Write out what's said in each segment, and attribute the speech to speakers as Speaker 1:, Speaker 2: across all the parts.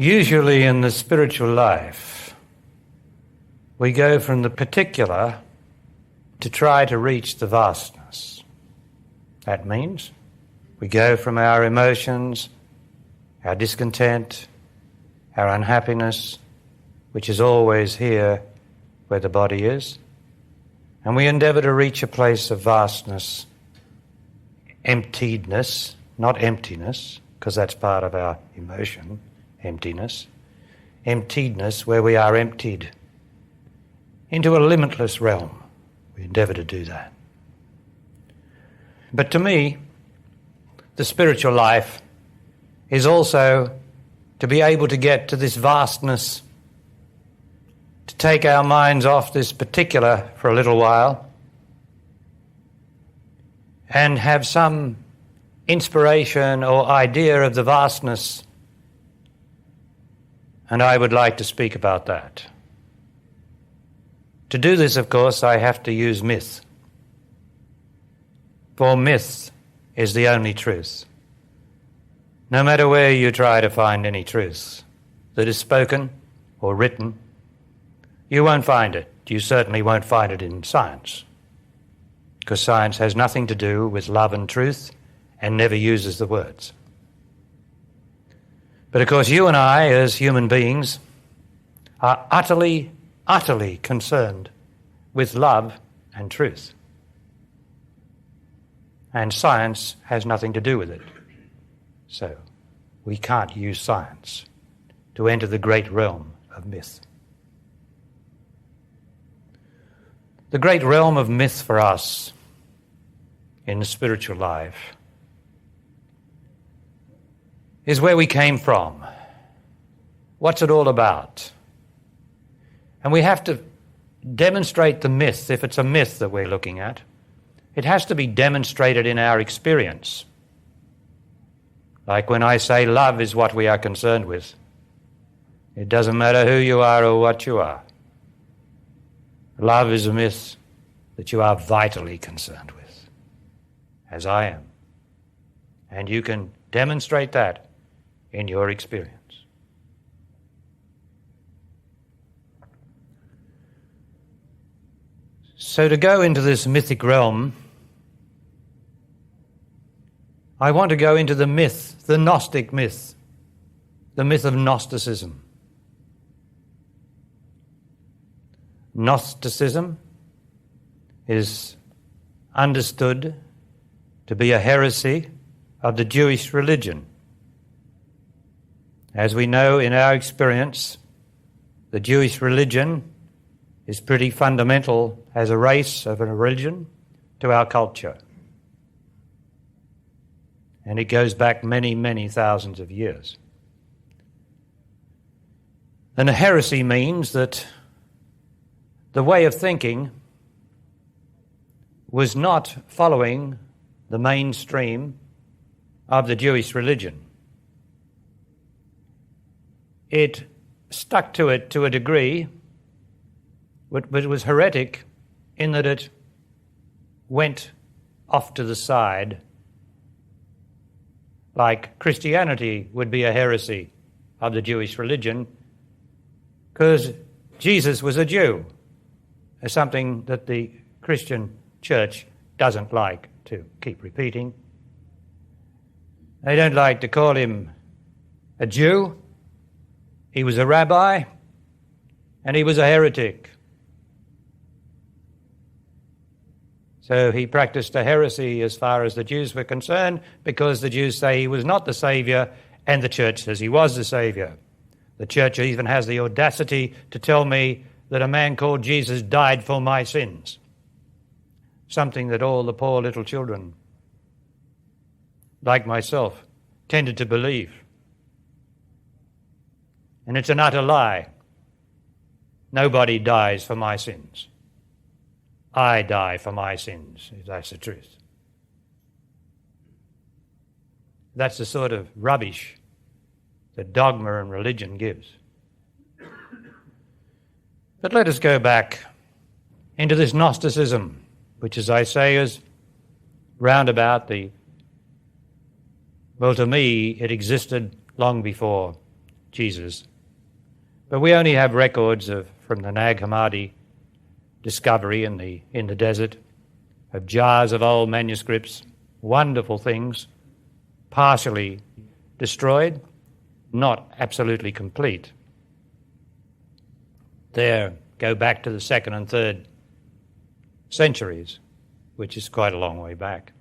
Speaker 1: Usually in the spiritual life, we go from the particular to try to reach the vastness. That means we go from our emotions, our discontent, our unhappiness, which is always here where the body is, and we endeavour to reach a place of vastness, emptiedness, not emptiness, because that's part of our emotion, emptiness, emptiedness, where we are emptied into a limitless realm. We endeavour to do that. But to me, the spiritual life is also to be able to get to this vastness, to take our minds off this particular for a little while and have some inspiration or idea of the vastness. And I would like to speak about that. To do this, of course, I have to use myth. For myth is the only truth. No matter where you try to find any truth that is spoken or written, you won't find it. You certainly won't find it in science, because science has nothing to do with love and truth and never uses the words. But of course you and I, as human beings, are utterly concerned with love and truth. And science has nothing to do with it. So we can't use science to enter the great realm of myth. The great realm of myth for us in the spiritual life is where we came from. What's it all about? And we have to demonstrate the myth. If it's a myth that we're looking at, it has to be demonstrated in our experience. Like when I say love is what we are concerned with. It doesn't matter who you are or what you are. Love is a myth that you are vitally concerned with, as I am. And you can demonstrate that in your experience. So to go into this mythic realm, I want to go into the myth, the gnostic myth, the myth of Gnosticism. Gnosticism is understood to be a heresy of the Jewish religion. As we know in our experience, the Jewish religion is pretty fundamental as a race of a religion to our culture. And it goes back many, many thousands of years. And a heresy means that the way of thinking was not following the mainstream of the Jewish religion. It stuck to it to a degree, but it was heretic in that it went off to the side, like Christianity would be a heresy of the Jewish religion, because Jesus was a Jew. Is something that the Christian church doesn't like to keep repeating. They don't like to call him a Jew. He was a rabbi, and he was a heretic. So he practiced a heresy as far as the Jews were concerned, because the Jews say he was not the Saviour, and the church says he was the Saviour. The church even has the audacity to tell me that a man called Jesus died for my sins, something that all the poor little children, like myself, tended to believe. And it's an utter lie. Nobody dies for my sins. I die for my sins, if that's the truth. That's the sort of rubbish that dogma and religion gives. But let us go back into this Gnosticism, which, as I say, is round about the, well, to me, it existed long before Jesus. But we only have records from the Nag Hammadi discovery in the desert of jars of old manuscripts, wonderful things, partially destroyed, not absolutely complete. There, go back to the 2nd and 3rd centuries, which is quite a long way back.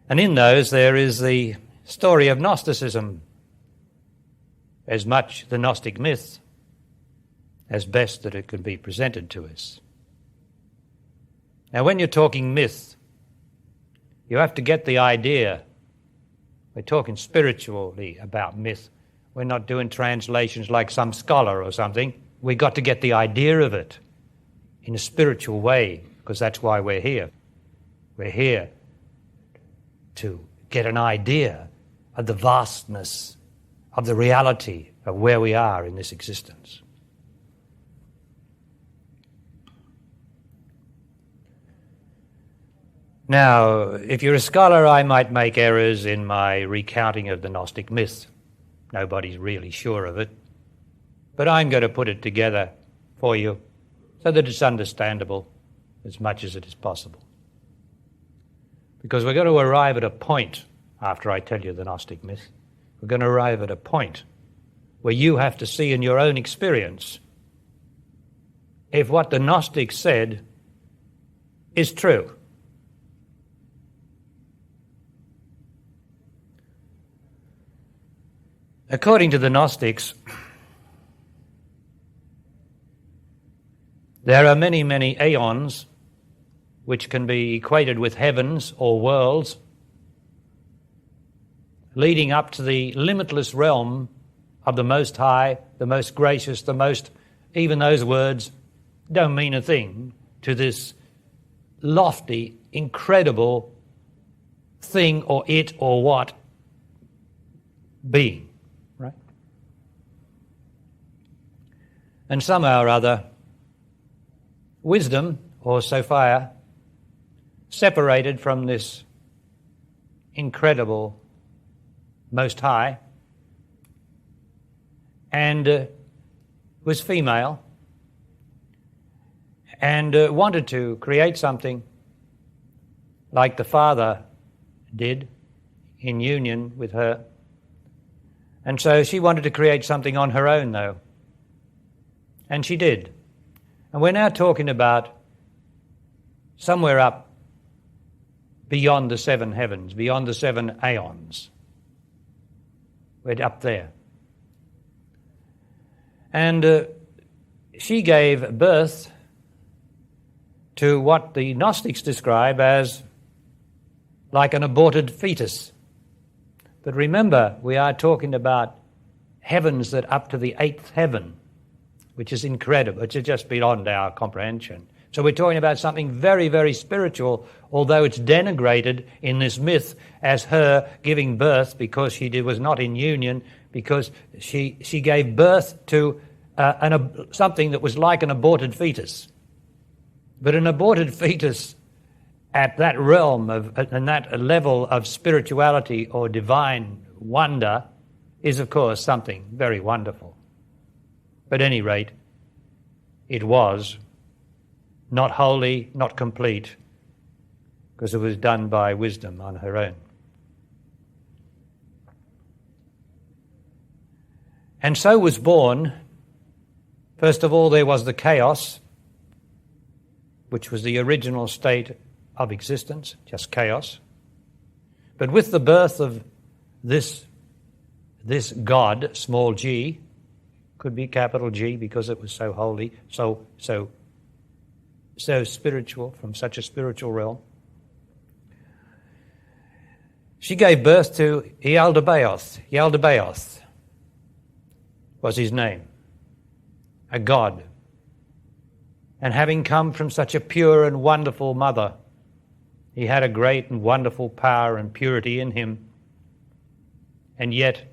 Speaker 1: And in those there is the story of Gnosticism, as much the Gnostic myth as best that it could be presented to us. Now when you're talking myth, you have to get the idea. We're talking spiritually about myth. We're not doing translations like some scholar or something. We've got to get the idea of it in a spiritual way, because that's why we're here. We're here to get an idea of the vastness of the reality of where we are in this existence. Now, if you're a scholar, I might make errors in my recounting of the Gnostic myth. Nobody's really sure of it. But I'm going to put it together for you so that it's understandable as much as it is possible. Because we're going to arrive at a point, after I tell you the Gnostic myth, we're going to arrive at a point where you have to see in your own experience if what the Gnostics said is true. According to the Gnostics, there are many, many aeons which can be equated with heavens or worlds, leading up to the limitless realm of the Most High, the Most Gracious, the Most... Even those words don't mean a thing to this lofty, incredible thing or it or what being, right? And somehow or other, wisdom, or Sophia, separated from this incredible Most High, and was female, and wanted to create something like the Father did in union with her. And so she wanted to create something on her own, though. And she did. And we're now talking about somewhere up beyond the 7 heavens, beyond the 7 aeons. We're up there. And she gave birth to what the Gnostics describe as like an aborted fetus. But remember, we are talking about heavens that up to the 8th heaven, which is incredible. It's just beyond our comprehension. So we're talking about something very, very spiritual, although it's denigrated in this myth as her giving birth because she was not in union, because she gave birth to something that was like an aborted fetus. But an aborted fetus at that realm and that level of spirituality or divine wonder is, of course, something very wonderful. But at any rate, it was not wholly, not complete, because it was done by wisdom on her own. And so was born, first of all, there was the chaos, which was the original state of existence, just chaos. But with the birth of this God, small g, could be capital G because it was so holy, so spiritual, from such a spiritual realm. She gave birth to Yaldabaoth. Yaldabaoth was his name, a god. And having come from such a pure and wonderful mother, he had a great and wonderful power and purity in him, and yet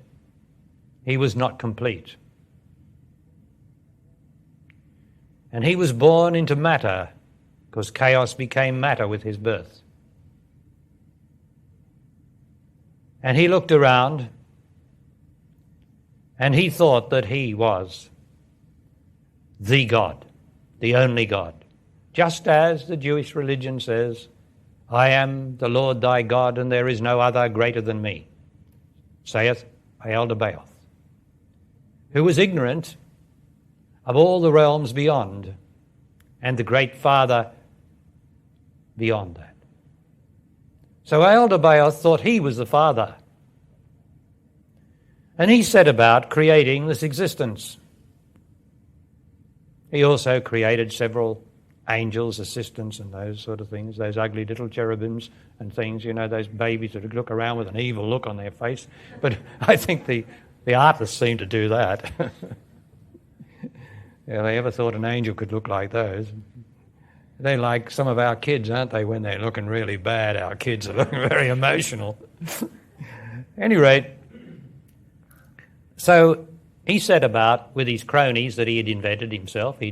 Speaker 1: he was not complete. And he was born into matter, because chaos became matter with his birth. And he looked around, And he thought that he was the God, the only God. Just as the Jewish religion says, I am the Lord thy God, and there is no other greater than me, saith Baal, who was ignorant of all the realms beyond, and the great Father beyond that. So Baal thought he was the Father. And he set about creating this existence. He also created several angels, assistants, and those sort of things, those ugly little cherubims and things, those babies that look around with an evil look on their face. But I think the artists seem to do that. Yeah, they ever thought an angel could look like those? They're like some of our kids, aren't they, when they're looking really bad? Our kids are looking very emotional. At any rate, so he set about with his cronies that he had invented himself, he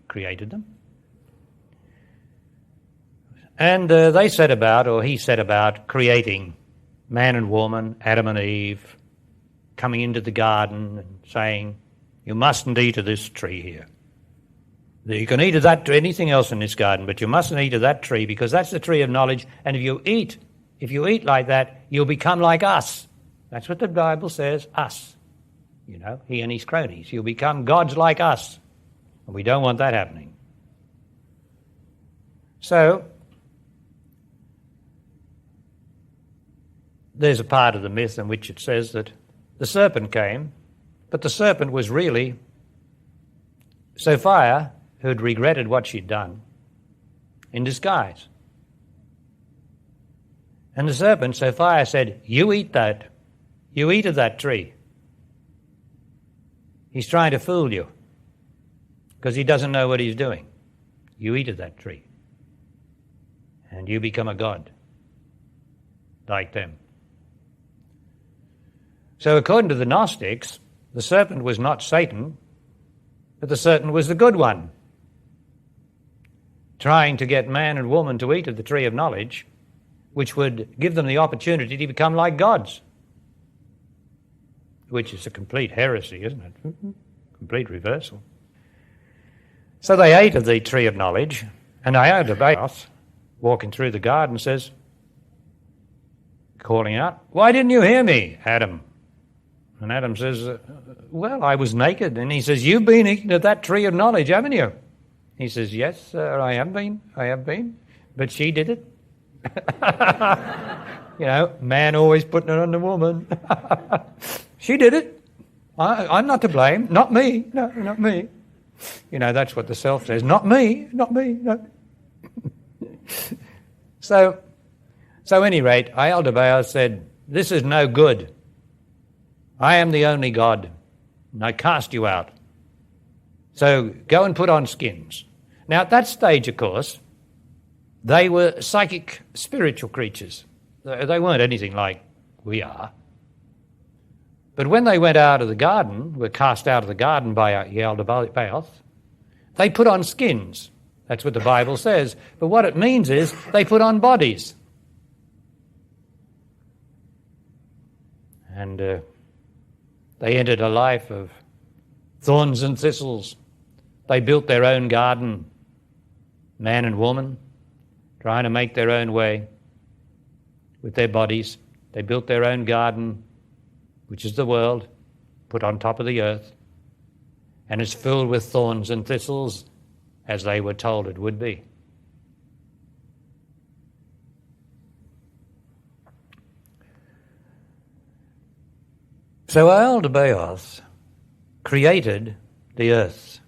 Speaker 1: created them. And he set about creating man and woman, Adam and Eve, coming into the garden and saying, you mustn't eat of this tree here. You can eat of anything else in this garden, but you mustn't eat of that tree because that's the tree of knowledge. And if you eat like that, you'll become like us. That's what the Bible says, us. He and his cronies. You'll become gods like us. And we don't want that happening. So, there's a part of the myth in which it says that the serpent came, but the serpent was really Sophia, who had regretted what she'd done, in disguise. And the serpent, Sophia, said, you eat that. You eat of that tree. He's trying to fool you because he doesn't know what he's doing. You eat of that tree and you become a god like them. So according to the Gnostics, the serpent was not Satan, but the serpent was the good one, trying to get man and woman to eat of the tree of knowledge, which would give them the opportunity to become like gods, which is a complete heresy, isn't it? Complete reversal. So they ate of the tree of knowledge, and Baal, walking through the garden, says, calling out, why didn't you hear me, Adam? And Adam says, well, I was naked. And he says, you've been eating of that tree of knowledge, haven't you? He says, yes, I have been. But she did it. Man always putting it on the woman. She did it. I'm not to blame. Not me. No, not me. That's what the self says. Not me. No. So at any rate, Baal said, this is no good. I am the only God, and I cast you out. So go and put on skins. Now at that stage, of course, they were psychic, spiritual creatures. They weren't anything like we are. But when they went out of the garden, were cast out of the garden by Baal, they put on skins. That's what the Bible says. But what it means is they put on bodies. And they entered a life of thorns and thistles. They built their own garden, man and woman, trying to make their own way with their bodies. They built their own garden, which is the world, put on top of the earth, and it's filled with thorns and thistles, as they were told it would be. So Baal created the earth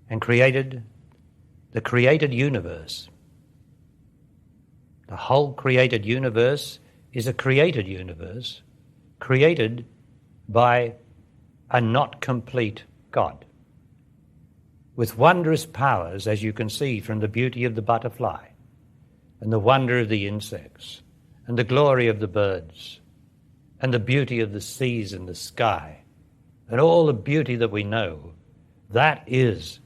Speaker 1: and created the created universe. The whole created universe is a created universe created by a not complete God, with wondrous powers, as you can see from the beauty of the butterfly and the wonder of the insects and the glory of the birds and the beauty of the seas and the sky, and all the beauty that we know. That is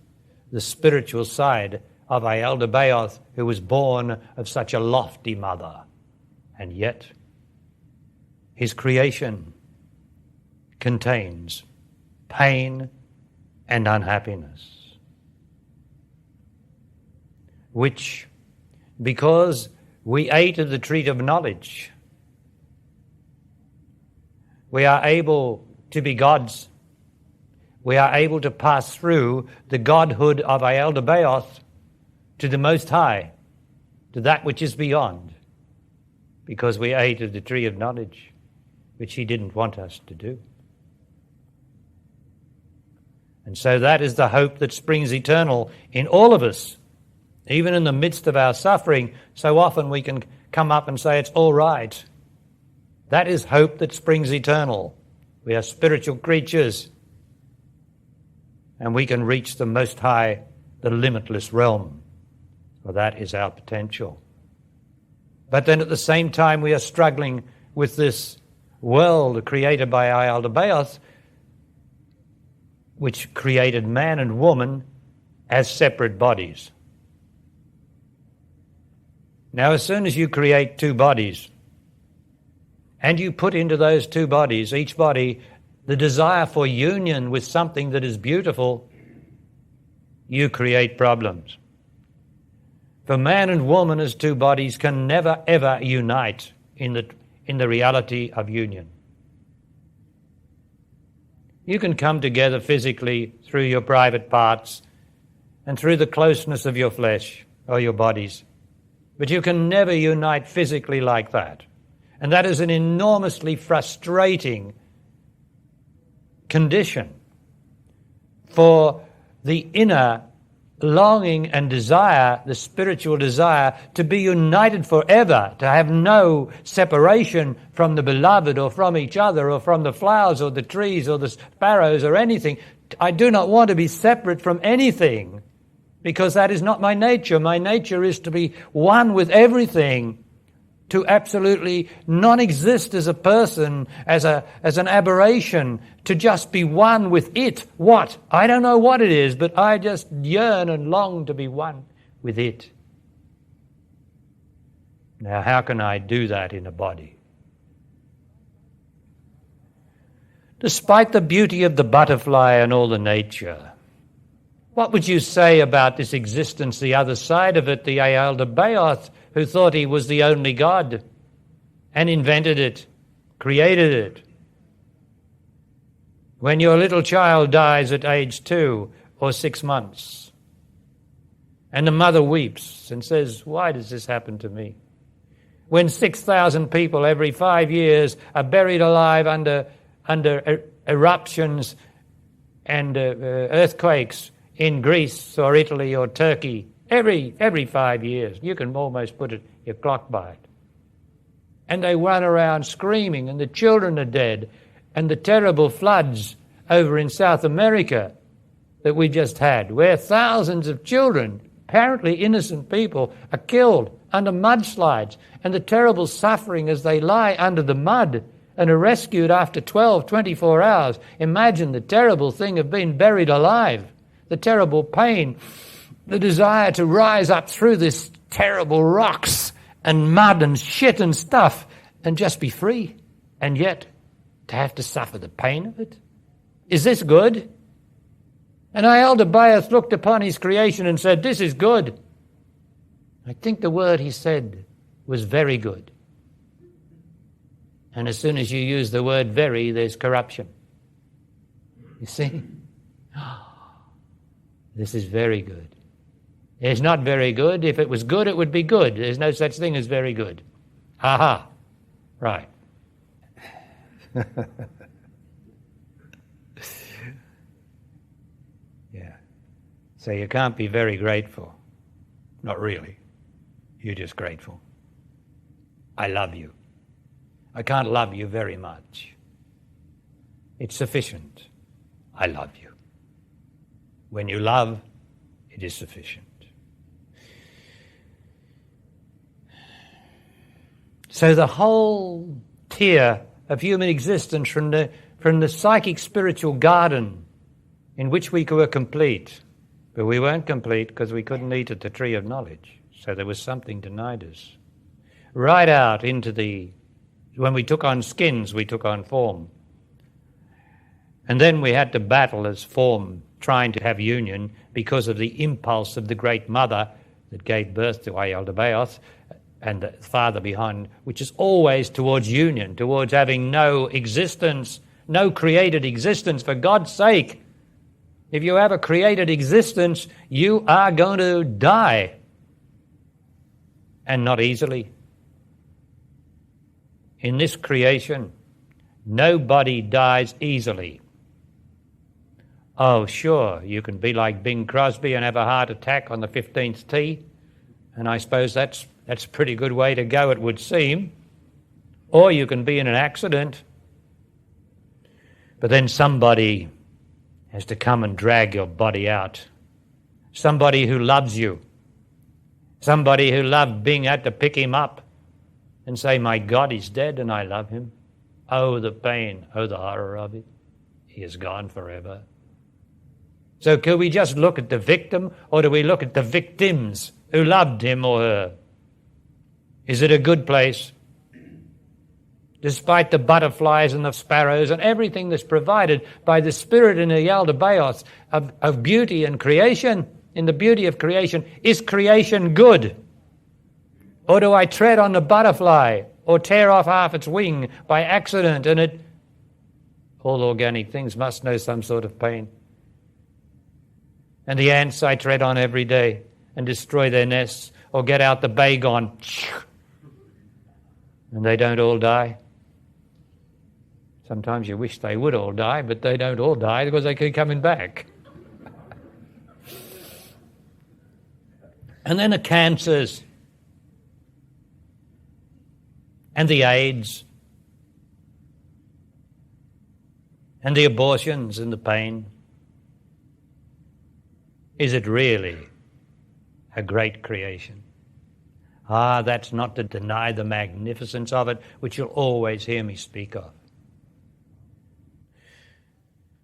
Speaker 1: the spiritual side of Baal, who was born of such a lofty mother. And yet, his creation contains pain and unhappiness, which, because we ate of the tree of knowledge, we are able to be gods. We are able to pass through the godhood of Ayaldabaoth to the Most High, to that which is beyond, because we ate of the tree of knowledge, which he didn't want us to do. And so that is the hope that springs eternal in all of us, even in the midst of our suffering. So often we can come up and say, it's all right. That is hope that springs eternal. We are spiritual creatures, and we can reach the Most High, the limitless realm, for that is our potential. But then at the same time we are struggling with this world created by Ayaldabaoth, which created man and woman as separate bodies. Now, as soon as you create two bodies, and you put into those two bodies, each body, the desire for union with something that is beautiful, you create problems. For man and woman as two bodies can never ever unite in the reality of union. You can come together physically through your private parts and through the closeness of your flesh or your bodies, but you can never unite physically like that. And that is an enormously frustrating condition for the inner longing and desire, the spiritual desire, to be united forever, to have no separation from the beloved or from each other or from the flowers or the trees or the sparrows or anything. I do not want to be separate from anything, because that is not my nature. My nature is to be one with everything, to absolutely non-exist as a person, as an aberration, to just be one with it. What? I don't know what it is, but I just yearn and long to be one with it. Now, how can I do that in a body? Despite the beauty of the butterfly and all the nature, what would you say about this existence, the other side of it, the Ayaldabaoth, who thought he was the only God and invented it, created it? When your little child dies at age 2 or 6 months, and the mother weeps and says, why does this happen to me? When 6,000 people every 5 years are buried alive under eruptions and earthquakes in Greece or Italy or Turkey, every 5 years. You can almost put your clock by it. And they run around screaming, and the children are dead, and the terrible floods over in South America that we just had, where thousands of children, apparently innocent people, are killed under mudslides, and the terrible suffering as they lie under the mud and are rescued after 12, 24 hours. Imagine the terrible thing of being buried alive, the terrible pain, the desire to rise up through this terrible rocks and mud and shit and stuff and just be free, and yet to have to suffer the pain of it. Is this good? And Ayaldabaoth looked upon his creation and said, this is good. I think the word he said was very good. And as soon as you use the word very, there's corruption. You see? This is very good. It's not very good. If it was good, it would be good. There's no such thing as very good. Aha. Right. Yeah. So you can't be very grateful. Not really. You're just grateful. I love you. I can't love you very much. It's sufficient. I love you. When you love, it is sufficient. So the whole tier of human existence, from the psychic spiritual garden in which we were complete, but we weren't complete because we couldn't eat at the tree of knowledge, so there was something denied us, right out into when we took on skins, we took on form. And then we had to battle as form, trying to have union because of the impulse of the Great Mother that gave birth to Ayaldabaoth and the father behind, which is always towards union, towards having no existence, no created existence, for God's sake. If you have a created existence, you are going to die, and not easily. In this creation, nobody dies easily. Oh, sure, you can be like Bing Crosby and have a heart attack on the 15th tee, and I suppose that's a pretty good way to go, it would seem. Or you can be in an accident, but then somebody has to come and drag your body out. Somebody who loves you. Somebody who loved Bing had to pick him up and say, my God, he's dead and I love him. Oh, the pain, oh, the horror of it. He is gone forever. So can we just look at the victim, or do we look at the victims who loved him or her? Is it a good place? Despite the butterflies and the sparrows and everything that's provided by the Spirit in the Yaldabaoth of beauty and creation, in the beauty of creation, is creation good? Or do I tread on the butterfly or tear off half its wing by accident, and all organic things must know some sort of pain. And the ants I tread on every day and destroy their nests, or get out the baygon and they don't all die. Sometimes you wish they would all die, but they don't all die because they keep coming back. And then the cancers and the AIDS and the abortions and the pain. Is it really a great creation? That's not to deny the magnificence of it, which you'll always hear me speak of.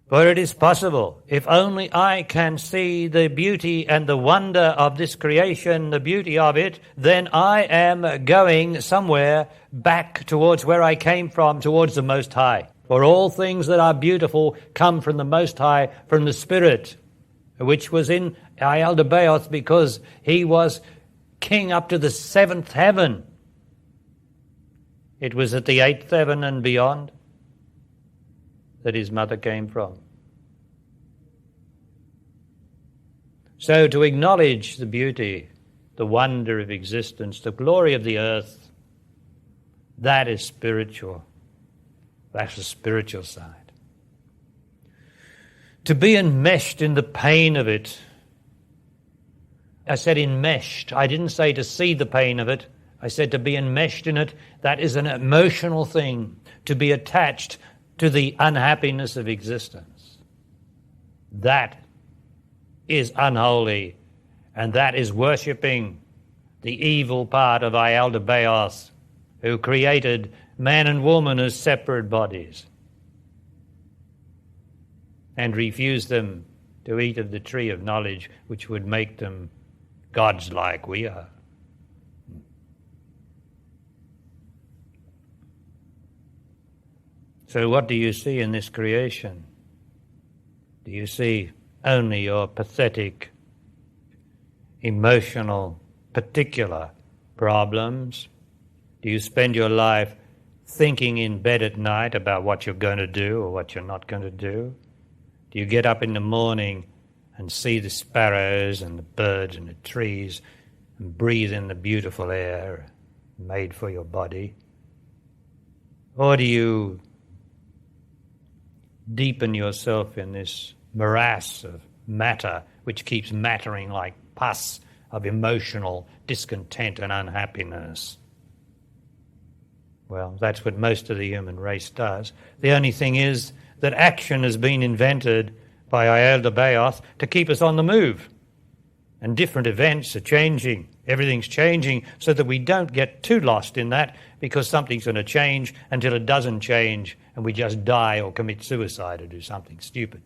Speaker 1: But it is possible, if only I can see the beauty and the wonder of this creation, the beauty of it, then I am going somewhere back towards where I came from, towards the Most High. For all things that are beautiful come from the Most High, from the Spirit, which was in Ayaldabaoth because he was king up to the 7th heaven. It was at the 8th heaven and beyond that his mother came from. So to acknowledge the beauty, the wonder of existence, the glory of the earth, that is spiritual. That's the spiritual side. To be enmeshed in the pain of it. I said enmeshed. I didn't say to see the pain of it. I said to be enmeshed in it. That is an emotional thing. To be attached to the unhappiness of existence. That is unholy, and that is worshipping the evil part of Ayaldabaoth, who created man and woman as separate bodies and refused them to eat of the tree of knowledge, which would make them gods like we are. So what do you see in this creation? Do you see only your pathetic, emotional, particular problems? Do you spend your life thinking in bed at night about what you're going to do or what you're not going to do? Do you get up in the morning and see the sparrows and the birds and the trees and breathe in the beautiful air made for your body? Or do you deepen yourself in this morass of matter which keeps mattering like pus of emotional discontent and unhappiness? Well, that's what most of the human race does. The only thing is that action has been invented by Ayaldabaoth to keep us on the move. And different events are changing. Everything's changing so that we don't get too lost in that, because something's going to change until it doesn't change and we just die or commit suicide or do something stupid.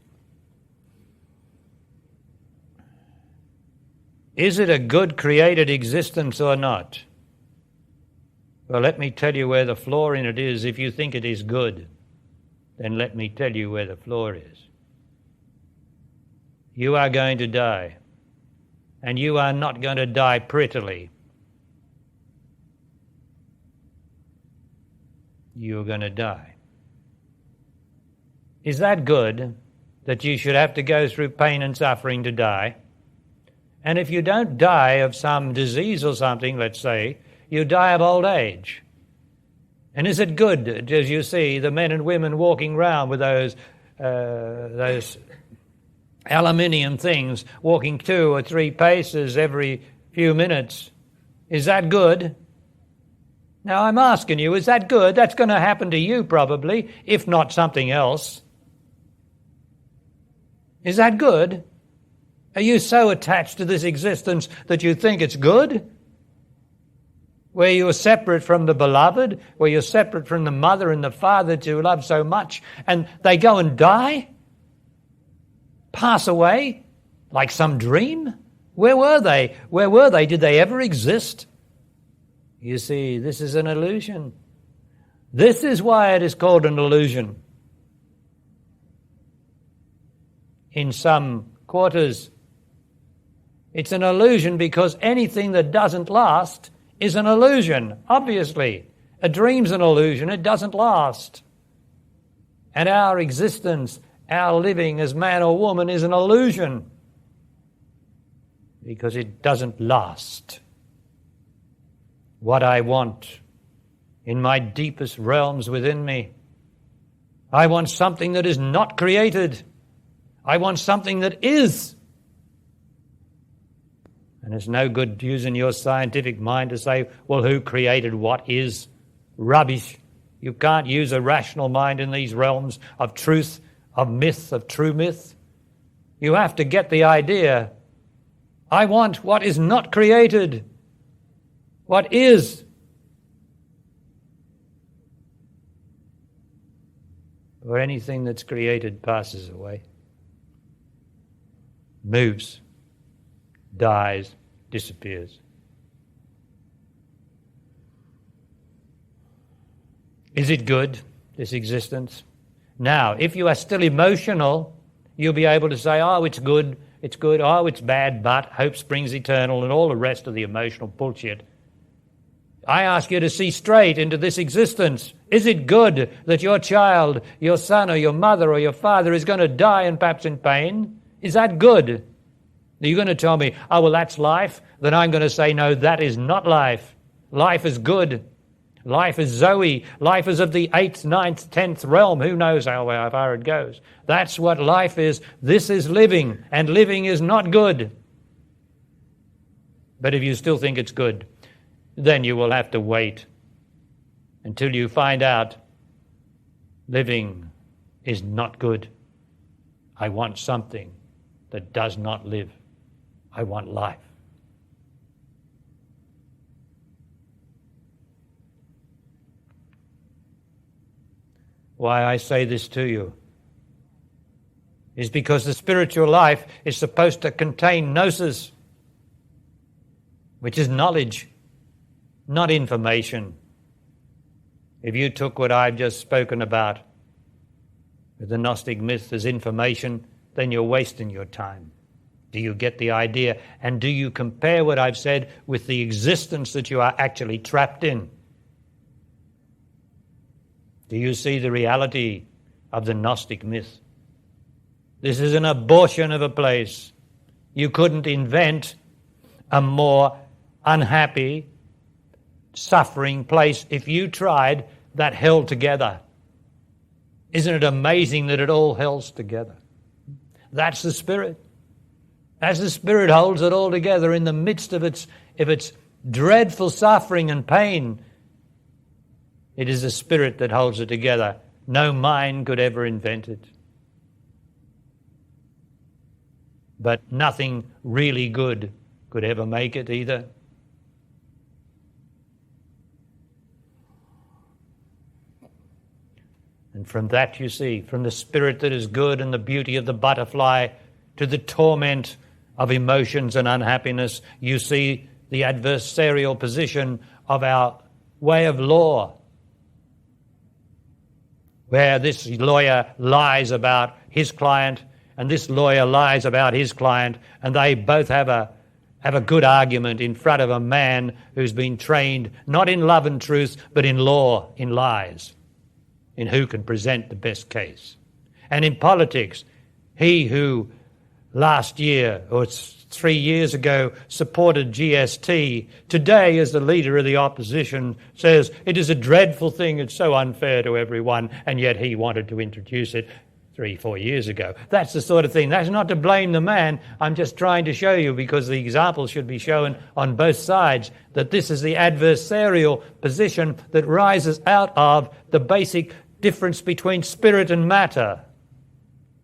Speaker 1: Is it a good created existence or not? Well, let me tell you where the flaw in it is. If you think it is good, then let me tell you where the flaw is. You are going to die, and you are not going to die prettily. You're going to die. Is that good, that you should have to go through pain and suffering to die? And if you don't die of some disease or something, let's say, you die of old age. And is it good, as you see, the men and women walking around with those aluminium things, walking 2 or 3 paces every few minutes? Is that good? Now I'm asking you, is that good? That's going to happen to you probably, if not something else. Is that good? Are you so attached to this existence that you think it's good? Where you're separate from the beloved, where you're separate from the mother and the father that you love so much, and they go and die? Pass away? Like some dream? Where were they? Where were they? Did they ever exist? You see, this is an illusion. This is why it is called an illusion. In some quarters, it's an illusion because anything that doesn't last is an illusion, obviously. A dream's an illusion, it doesn't last. And our existence, our living as man or woman is an illusion because it doesn't last. What I want in my deepest realms within me, I want something that is not created. I want something that is. And it's no good using your scientific mind to say, well, who created what is? Rubbish. You can't use a rational mind in these realms of truth, of myth, of true myth. You have to get the idea. I want what is not created. What is. For anything that's created passes away, moves, dies, disappears. Is it good, this existence? Now, if you are still emotional, you'll be able to say, oh, it's good, oh, it's bad, but hope springs eternal, and all the rest of the emotional bullshit. I ask you to see straight into this existence. Is it good that your child, your son or your mother or your father is going to die and perhaps in pain? Is that good? Are you going to tell me, oh, well, that's life? Then I'm going to say, no, that is not life. Life is good. Life is Zoe. Life is of the 8th, 9th, 10th realm. Who knows how far it goes? That's what life is. This is living, and living is not good. But if you still think it's good, then you will have to wait until you find out living is not good. I want something that does not live. I want life. Why I say this to you is because the spiritual life is supposed to contain gnosis, which is knowledge, not information. If you took what I've just spoken about with the Gnostic myth as information, then you're wasting your time. Do you get the idea? And do you compare what I've said with the existence that you are actually trapped in? Do you see the reality of the Gnostic myth? This is an abortion of a place. You couldn't invent a more unhappy, suffering place if you tried that held together. Isn't it amazing that it all holds together? That's the Spirit. As the Spirit holds it all together in the midst of its dreadful suffering and pain, it is the Spirit that holds it together. No mind could ever invent it. But nothing really good could ever make it either. And from that, you see, from the spirit that is good and the beauty of the butterfly to the torment of emotions and unhappiness, you see the adversarial position of our way of law, where this lawyer lies about his client and this lawyer lies about his client, and they both have a good argument in front of a man who's been trained not in love and truth, but in law, in lies, in who can present the best case. And in politics, he who last year or 3 years ago supported GST, today as the leader of the opposition says it is a dreadful thing, it's so unfair to everyone, and yet he wanted to introduce it 3-4 years ago. That's the sort of thing. That's not to blame the man. I'm just trying to show you, because the example should be shown on both sides, that this is the adversarial position that rises out of the basic difference between spirit and matter,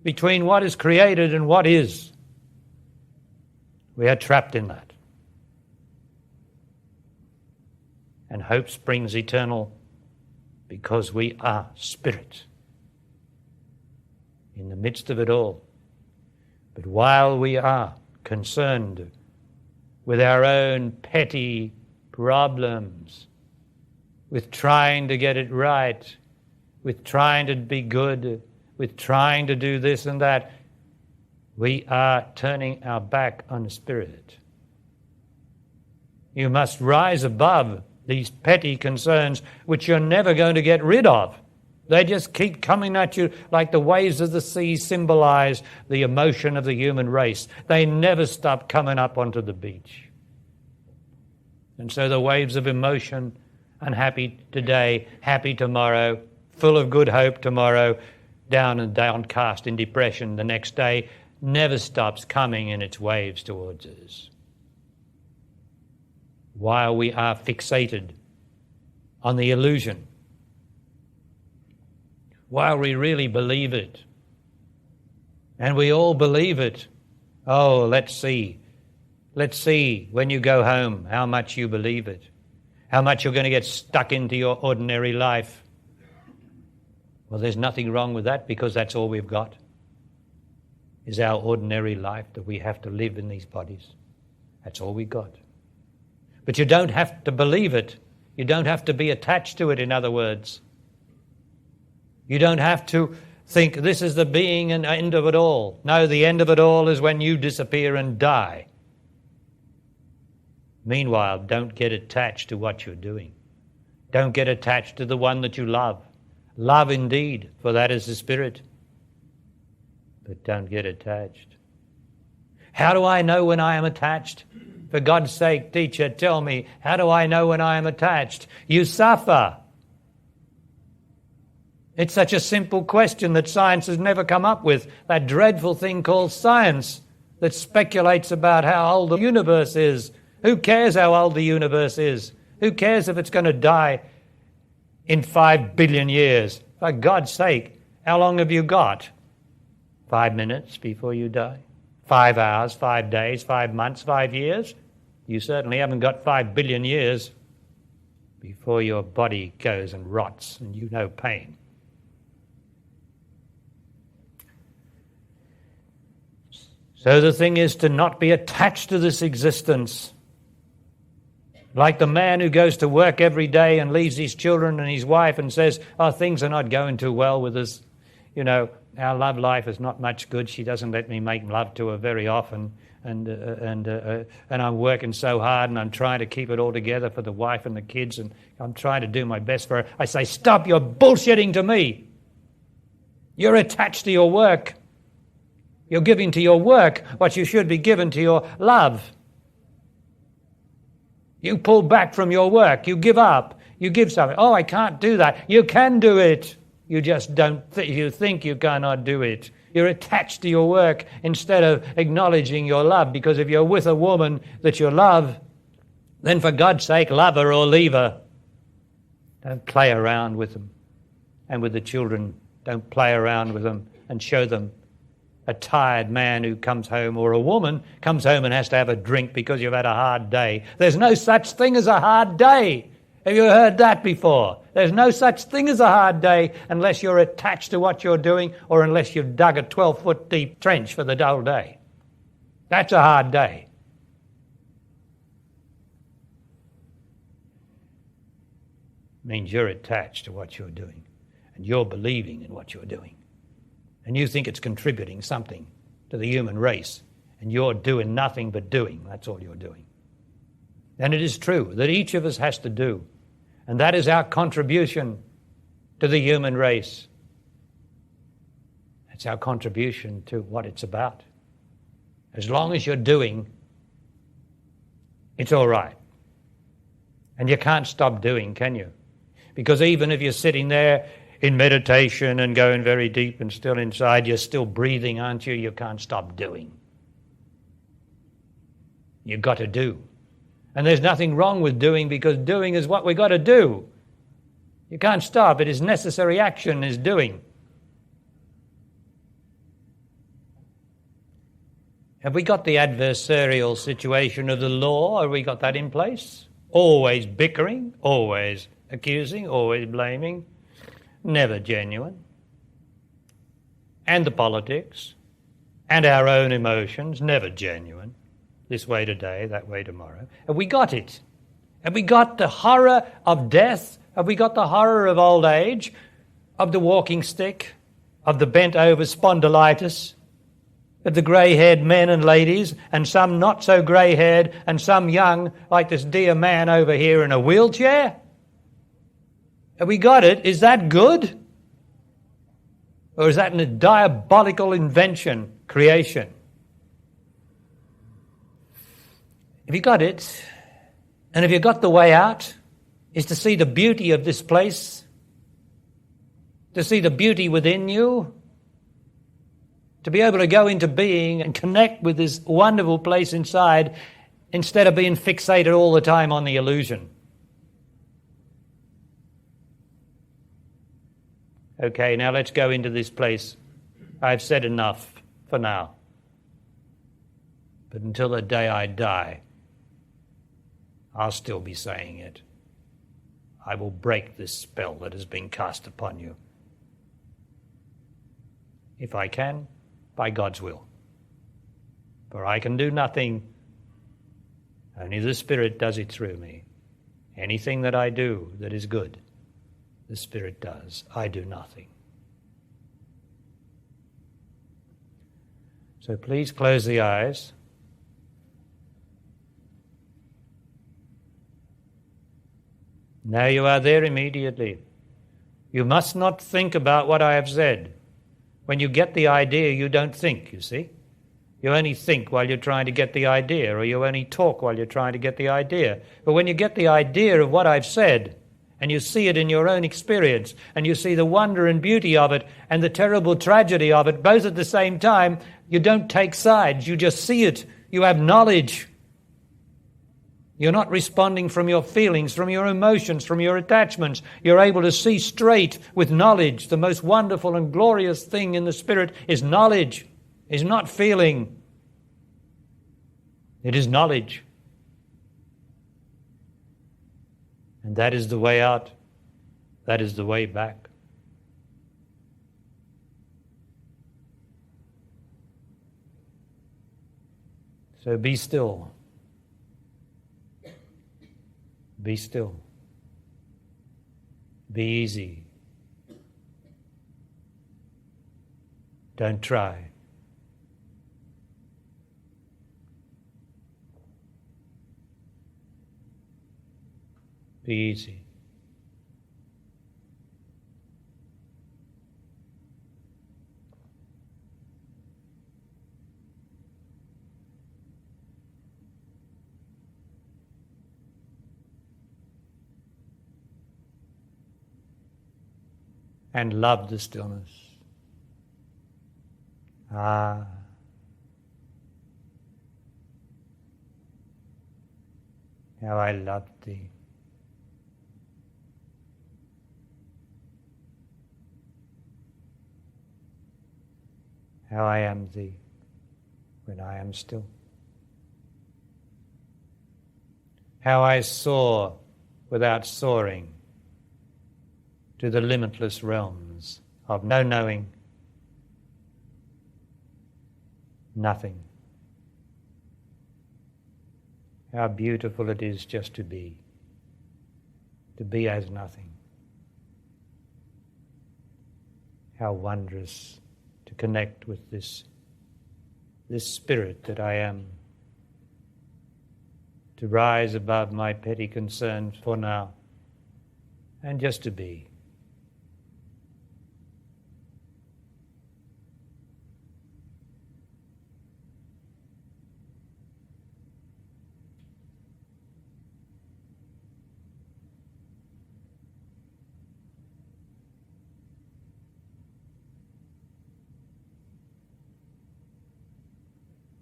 Speaker 1: between what is created and what is. We are trapped in that. And hope springs eternal because we are spirit in the midst of it all. But while we are concerned with our own petty problems, with trying to get it right, with trying to be good, with trying to do this and that, we are turning our back on the Spirit. You must rise above these petty concerns which you're never going to get rid of. They just keep coming at you like the waves of the sea symbolize the emotion of the human race. They never stop coming up onto the beach. And so the waves of emotion, unhappy today, happy tomorrow, full of good hope tomorrow, down and downcast in depression the next day, never stops coming in its waves towards us. While we are fixated on the illusion, while we really believe it, and we all believe it. Oh, let's see when you go home how much you believe it, how much you're going to get stuck into your ordinary life. Well, there's nothing wrong with that, because that's all we've got, is our ordinary life that we have to live in these bodies. That's all we've got. But you don't have to believe it. You don't have to be attached to it, in other words. You don't have to think this is the being and end of it all. No, the end of it all is when you disappear and die. Meanwhile, don't get attached to what you're doing. Don't get attached to the one that you love. Love indeed, for that is the Spirit. But don't get attached. How do I know when I am attached? For God's sake, teacher, tell me, how do I know when I am attached? You suffer. It's such a simple question that science has never come up with. That dreadful thing called science that speculates about how old the universe is. Who cares how old the universe is? Who cares if it's going to die in 5 billion years? For God's sake, how long have you got? 5 minutes before you die? 5 hours, 5 days, 5 months, 5 years? You certainly haven't got 5 billion years before your body goes and rots and you know pain. So the thing is to not be attached to this existence. Like the man who goes to work every day and leaves his children and his wife and says, oh, things are not going too well with us. You know, our love life is not much good. She doesn't let me make love to her very often. And I'm working so hard and I'm trying to keep it all together for the wife and the kids and I'm trying to do my best for her. I say, stop, you're bullshitting to me. You're attached to your work. You're giving to your work what you should be given to your love. You pull back from your work. You give up. You give something. Oh, I can't do that. You can do it. You just don't. You think you cannot do it. You're attached to your work instead of acknowledging your love. Because if you're with a woman that you love, then for God's sake, love her or leave her. Don't play around with them. And with the children, don't play around with them and show them a tired man who comes home, or a woman comes home and has to have a drink because you've had a hard day. There's no such thing as a hard day. Have you heard that before? There's no such thing as a hard day unless you're attached to what you're doing or unless you've dug a 12-foot deep trench for the whole day. That's a hard day. Means you're attached to what you're doing. and you're believing in what you're doing, and you think it's contributing something to the human race, and you're doing nothing but doing. That's all you're doing. And it is true that each of us has to do, and that is our contribution to the human race. It's our contribution to what it's about. As long as you're doing, it's all right. And you can't stop doing, can you? Because even if you're sitting there in meditation and going very deep and still inside, you're still breathing, aren't you? You can't stop doing. You've got to do. And there's nothing wrong with doing, because doing is what we've got to do. You can't stop. It is necessary action, is doing. Have we got the adversarial situation of the law? Have we got that in place? Always bickering, always accusing, always blaming, never genuine. And the politics, and our own emotions, never genuine. This way today, that way tomorrow. Have we got it? Have we got the horror of death? Have we got the horror of old age, of the walking stick, of the bent-over spondylitis, of the grey-haired men and ladies, and some not so grey-haired, and some young, like this dear man over here in a wheelchair? Have we got it? Is that good? Or is that a diabolical invention, creation? Have you got it? And have you got the way out? Is to see the beauty of this place, to see the beauty within you, to be able to go into being and connect with this wonderful place inside instead of being fixated all the time on the illusion. Okay, now let's go into this place. I've said enough for now. But until the day I die, I'll still be saying it. I will break this spell that has been cast upon you. If I can, by God's will. For I can do nothing. Only the Spirit does it through me. Anything that I do that is good, the Spirit does. I do nothing. So please close the eyes. Now you are there immediately. You must not think about what I have said. When you get the idea, you don't think, you see. You only think while you're trying to get the idea, or you only talk while you're trying to get the idea. But when you get the idea of what I've said, and you see it in your own experience, and you see the wonder and beauty of it, and the terrible tragedy of it, both at the same time, you don't take sides, you just see it. You have knowledge. You're not responding from your feelings, from your emotions, from your attachments. You're able to see straight with knowledge. The most wonderful and glorious thing in the Spirit is knowledge, is not feeling. It is knowledge. And that is the way out. That is the way back. So be still. Be still. Be easy. Don't try. Be easy. And love the stillness. Ah. How I love thee. How I am thee when I am still. How I soar without soaring to the limitless realms of no knowing, nothing. How beautiful it is just to be as nothing. How wondrous to connect with this spirit that I am, to rise above my petty concerns for now, and just to be.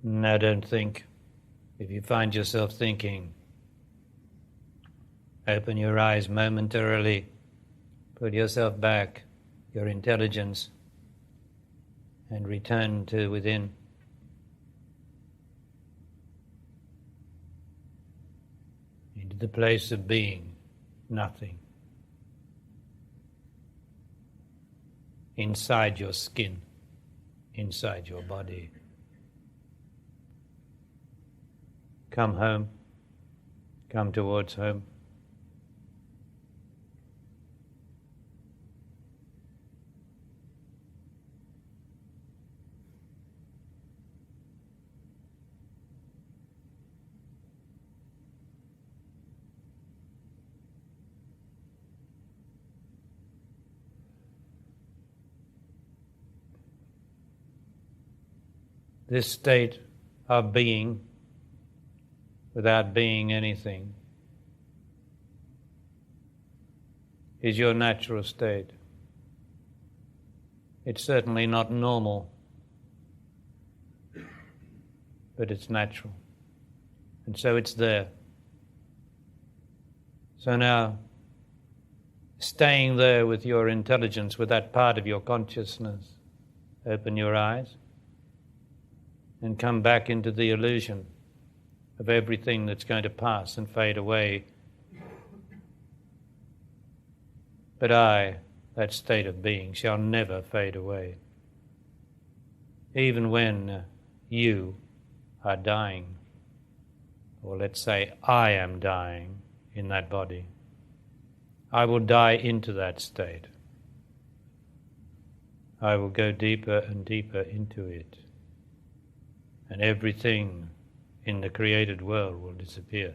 Speaker 1: Now don't think. If you find yourself thinking, open your eyes momentarily, put yourself back, your intelligence, and return to within. Into the place of being, nothing. Inside your skin, inside your body. Come home, come towards home. This state of being without being anything is your natural state. It's certainly not normal, but it's natural. And so it's there. So now, staying there with your intelligence, with that part of your consciousness, open your eyes and come back into the illusion of everything that's going to pass and fade away. But I, that state of being, shall never fade away. Even when you are dying, or let's say I am dying in that body, I will die into that state. I will go deeper and deeper into it, and everything in the created world will disappear.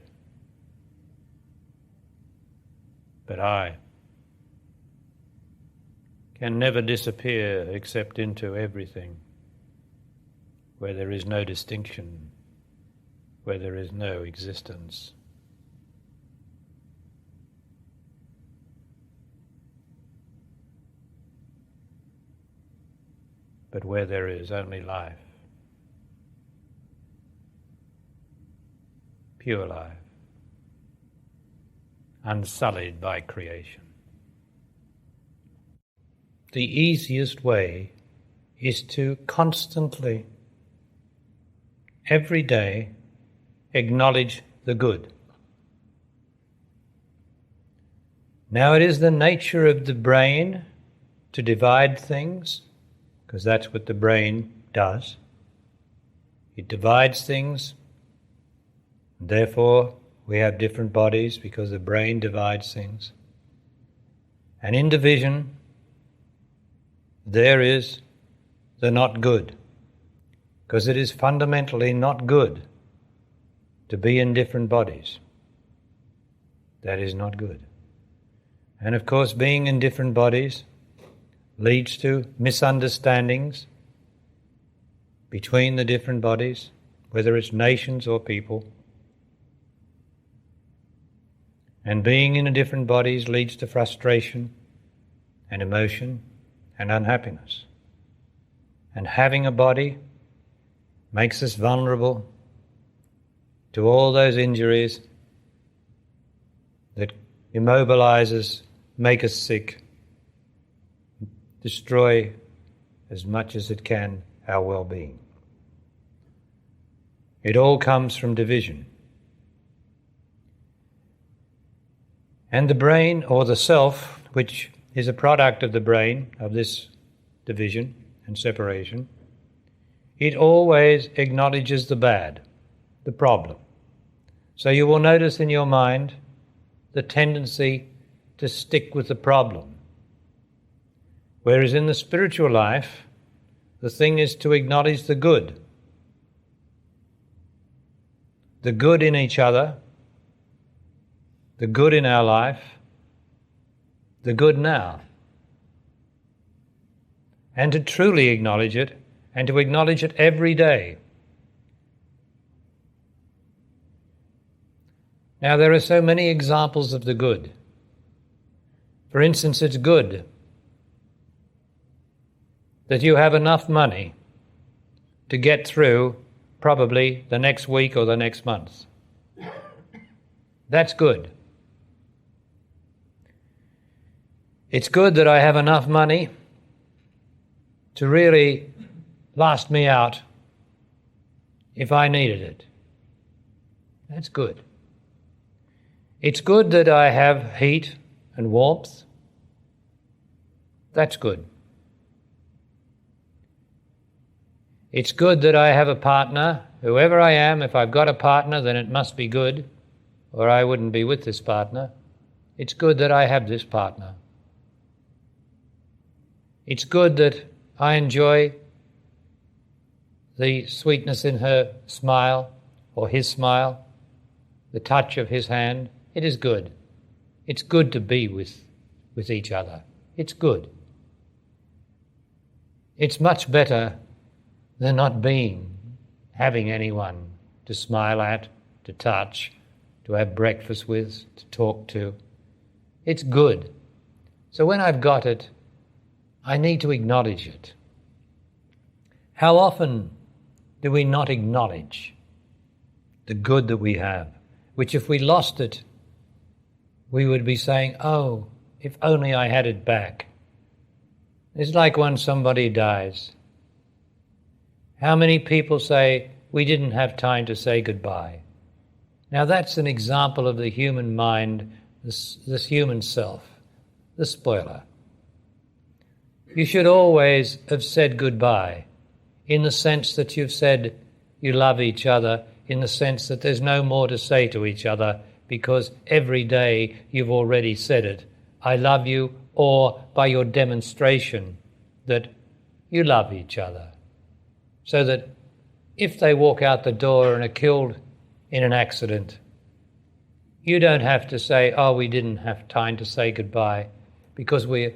Speaker 1: But I can never disappear except into everything, where there is no distinction, where there is no existence. But where there is only life. Pure life, unsullied by creation. The easiest way is to constantly, every day, acknowledge the good. Now it is the nature of the brain to divide things, because that's what the brain does. It divides things. Therefore, we have different bodies because the brain divides things. And in division, there is the not good, because it is fundamentally not good to be in different bodies. That is not good. And of course, being in different bodies leads to misunderstandings between the different bodies, whether it's nations or people. And being in different bodies leads to frustration and emotion and unhappiness. And having a body makes us vulnerable to all those injuries that immobilize us, make us sick, destroy as much as it can our well-being. It all comes from division. And the brain, or the self, which is a product of the brain, of this division and separation, it always acknowledges the bad, the problem. So you will notice in your mind the tendency to stick with the problem. Whereas in the spiritual life, the thing is to acknowledge the good. The good in each other, the good in our life, the good now. And to truly acknowledge it, and to acknowledge it every day. Now, there are so many examples of the good. For instance, it's good that you have enough money to get through probably the next week or the next month. That's good. It's good that I have enough money to really last me out if I needed it. That's good. It's good that I have heat and warmth. That's good. It's good that I have a partner. Whoever I am, if I've got a partner, then it must be good, or I wouldn't be with this partner. It's good that I have this partner. It's good that I enjoy the sweetness in her smile, or his smile, the touch of his hand. It is good. It's good to be with each other. It's good. It's much better than not having anyone to smile at, to touch, to have breakfast with, to talk to. It's good. So when I've got it, I need to acknowledge it. How often do we not acknowledge the good that we have, which if we lost it, we would be saying, oh, if only I had it back. It's like when somebody dies. How many people say, we didn't have time to say goodbye? Now that's an example of the human mind, this human self, the spoiler. You should always have said goodbye, in the sense that you've said you love each other, in the sense that there's no more to say to each other, because every day you've already said it, I love you, or by your demonstration that you love each other. So that if they walk out the door and are killed in an accident, you don't have to say, oh, we didn't have time to say goodbye, because we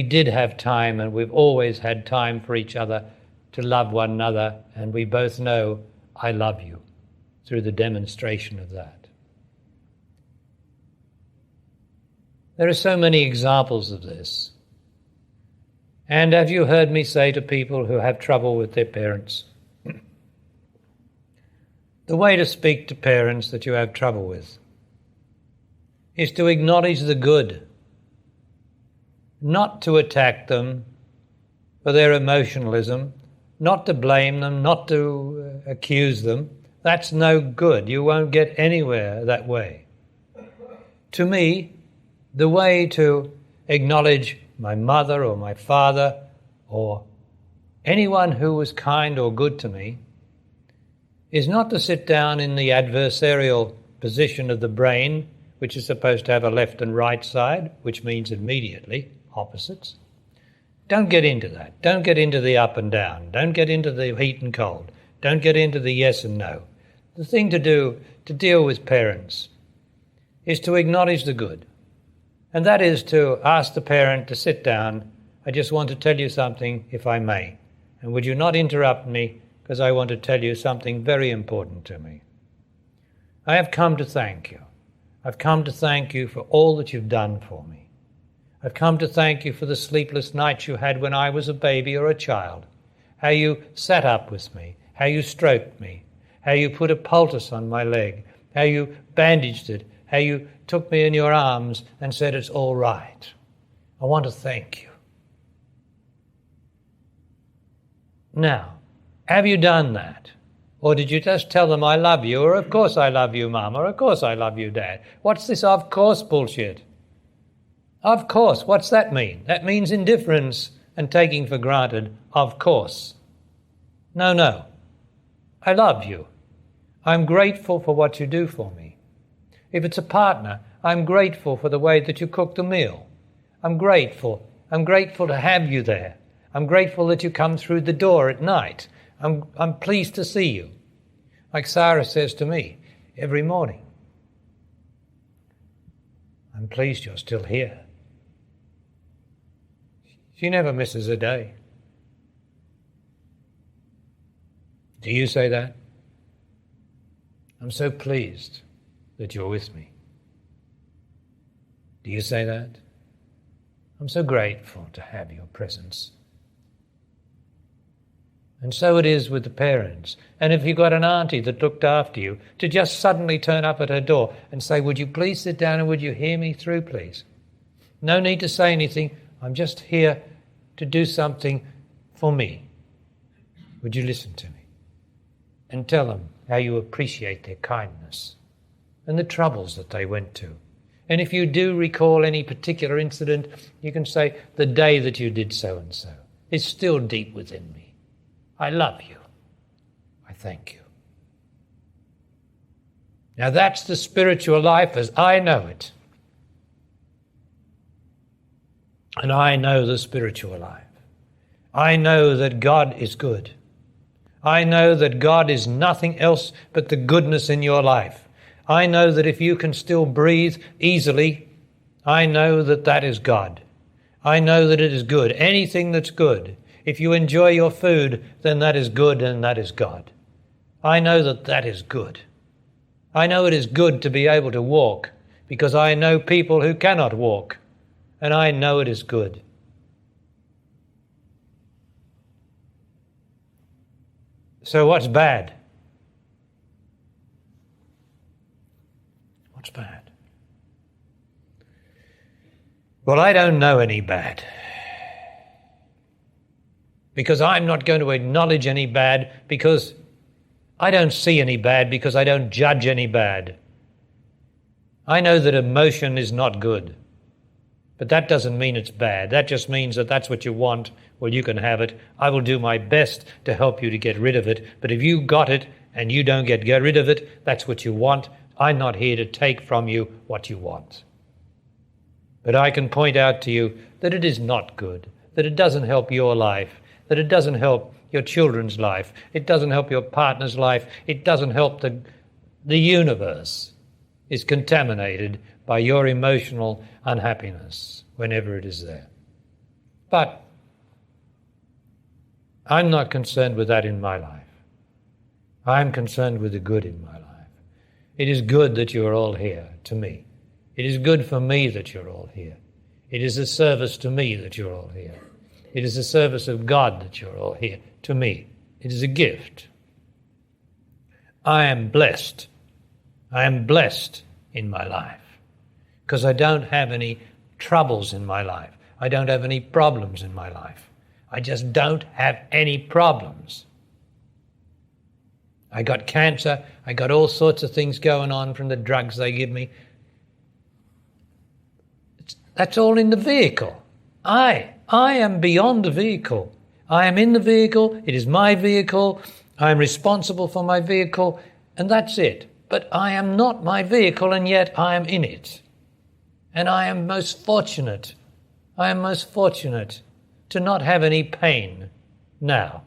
Speaker 1: did have time, and we've always had time for each other to love one another, and we both know I love you through the demonstration of that. There are so many examples of this. And have you heard me say to people who have trouble with their parents, the way to speak to parents that you have trouble with is to acknowledge the good, not to attack them for their emotionalism, not to blame them, not to accuse them. That's no good. You won't get anywhere that way. To me, the way to acknowledge my mother or my father or anyone who was kind or good to me is not to sit down in the adversarial position of the brain, which is supposed to have a left and right side, which means immediately opposites. Don't get into that. Don't get into the up and down. Don't get into the heat and cold. Don't get into the yes and no. The thing to do to deal with parents is to acknowledge the good. And that is to ask the parent to sit down. I just want to tell you something, if I may. And would you not interrupt me, because I want to tell you something very important to me. I have come to thank you. I've come to thank you for all that you've done for me. I've come to thank you for the sleepless nights you had when I was a baby or a child, how you sat up with me, how you stroked me, how you put a poultice on my leg, how you bandaged it, how you took me in your arms and said it's all right. I want to thank you. Now, have you done that? Or did you just tell them I love you, or of course I love you, Mum, or of course I love you, Dad? What's this of course bullshit? Of course, what's that mean? That means indifference and taking for granted, of course. No. I love you. I'm grateful for what you do for me. If it's a partner, I'm grateful for the way that you cook the meal. I'm grateful. I'm grateful to have you there. I'm grateful that you come through the door at night. I'm pleased to see you. Like Sarah says to me every morning, I'm pleased you're still here. She never misses a day. Do you say that? I'm so pleased that you're with me. Do you say that? I'm so grateful to have your presence. And so it is with the parents. And if you've got an auntie that looked after you, to just suddenly turn up at her door and say, would you please sit down and would you hear me through, please? No need to say anything. I'm just here to do something for me. Would you listen to me? And tell them how you appreciate their kindness and the troubles that they went to. And if you do recall any particular incident, you can say, the day that you did so and so is still deep within me. I love you. I thank you. Now that's the spiritual life as I know it. And I know the spiritual life. I know that God is good. I know that God is nothing else but the goodness in your life. I know that if you can still breathe easily, I know that that is God. I know that it is good. Anything that's good. If you enjoy your food, then that is good and that is God. I know that that is good. I know it is good to be able to walk because I know people who cannot walk, and I know it is good. So what's bad? What's bad? Well, I don't know any bad. Because I'm not going to acknowledge any bad, because I don't see any bad, because I don't judge any bad. I know that emotion is not good. But that doesn't mean it's bad. That just means that that's what you want. Well, you can have it. I will do my best to help you to get rid of it. But if you got it and you don't get rid of it, that's what you want. I'm not here to take from you what you want. But I can point out to you that it is not good, that it doesn't help your life, that it doesn't help your children's life, it doesn't help your partner's life, it doesn't help the universe is contaminated by your emotional unhappiness whenever it is there. But I'm not concerned with that in my life. I'm concerned with the good in my life. It is good that you are all here to me. It is good for me that you're all here. It is a service to me that you're all here. It is a service of God that you're all here to me. It is a gift. I am blessed. I am blessed in my life because I don't have any troubles in my life. I don't have any problems in my life. I just don't have any problems. I got cancer. I got all sorts of things going on from the drugs they give me. That's all in the vehicle. I am beyond the vehicle. I am in the vehicle. It is my vehicle. I am responsible for my vehicle, and that's it. But I am not my vehicle, and yet I am in it. And I am most fortunate. I am most fortunate to not have any pain now.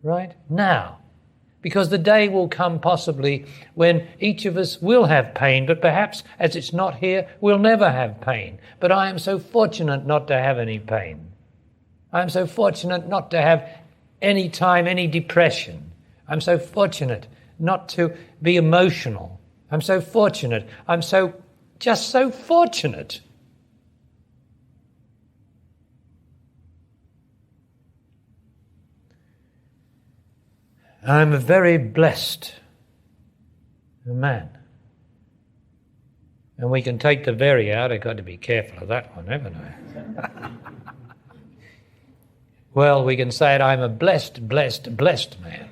Speaker 1: Right? Now. Because the day will come possibly when each of us will have pain, but perhaps as it's not here, we'll never have pain. But I am so fortunate not to have any pain. I am so fortunate not to have any time, any depression. I'm so fortunate not to be emotional. I'm so fortunate. I'm just so fortunate. I'm a very blessed man. And we can take the very out. I've got to be careful of that one, haven't I? Well, we can say it, I'm a blessed, blessed, blessed man.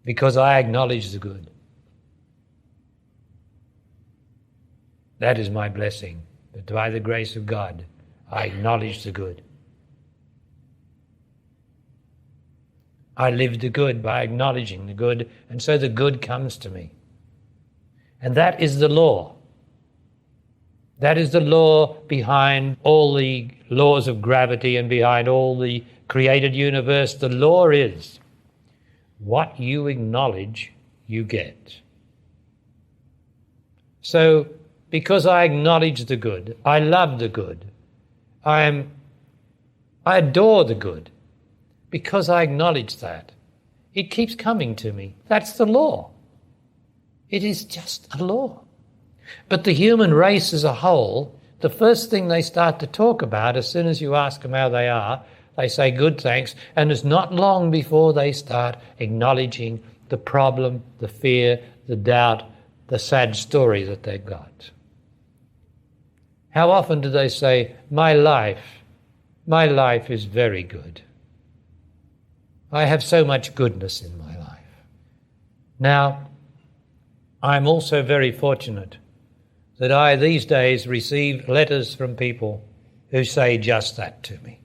Speaker 1: Because I acknowledge the good. That is my blessing. But by the grace of God, I acknowledge the good. I live the good by acknowledging the good, and so the good comes to me. And that is the law. That is the law behind all the laws of gravity and behind all the created universe. The law is what you acknowledge, you get. So, because I acknowledge the good, I love the good, I adore the good, because I acknowledge that, it keeps coming to me. That's the law. It is just a law. But the human race as a whole, the first thing they start to talk about as soon as you ask them how they are, they say good, thanks, and it's not long before they start acknowledging the problem, the fear, the doubt, the sad story that they've got. How often do they say, my life is very good. I have so much goodness in my life. Now, I'm also very fortunate that I these days receive letters from people who say just that to me.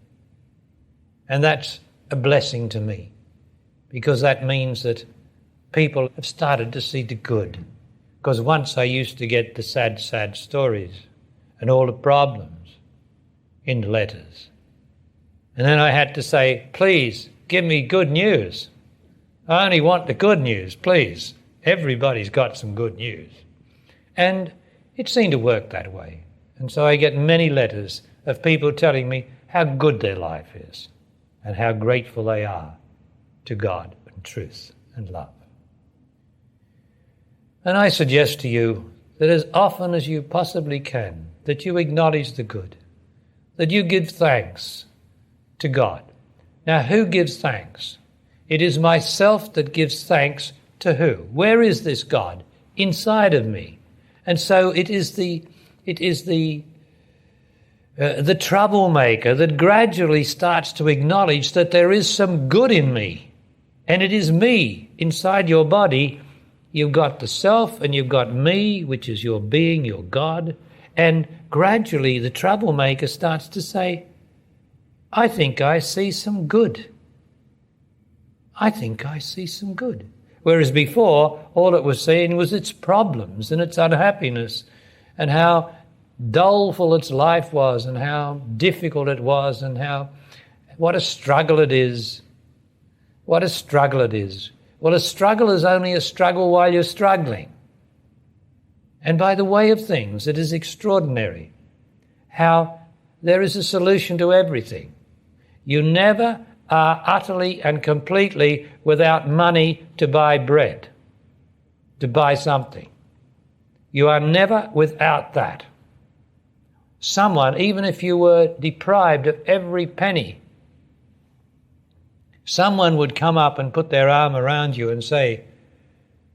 Speaker 1: And that's a blessing to me, because that means that people have started to see the good. Because once I used to get the sad, sad stories and all the problems in the letters. And then I had to say, please, give me good news. I only want the good news, please. Everybody's got some good news. And it seemed to work that way. And so I get many letters of people telling me how good their life is and how grateful they are to God and truth and love. And I suggest to you that as often as you possibly can, that you acknowledge the good, that you give thanks to God. Now, who gives thanks? It is myself that gives thanks to who? Where is this God? Inside of me. And so it is the troublemaker that gradually starts to acknowledge that there is some good in me. And it is me inside your body. You've got the self and you've got me, which is your being, your God. And gradually the troublemaker starts to say, I think I see some good. I think I see some good. Whereas before, all it was seeing was its problems and its unhappiness and how doleful its life was and how difficult it was and what a struggle it is. What a struggle it is. Well, a struggle is only a struggle while you're struggling. And by the way of things, it is extraordinary how there is a solution to everything. You never are utterly and completely without money to buy bread, to buy something. You are never without that. Someone, even if you were deprived of every penny, someone would come up and put their arm around you and say,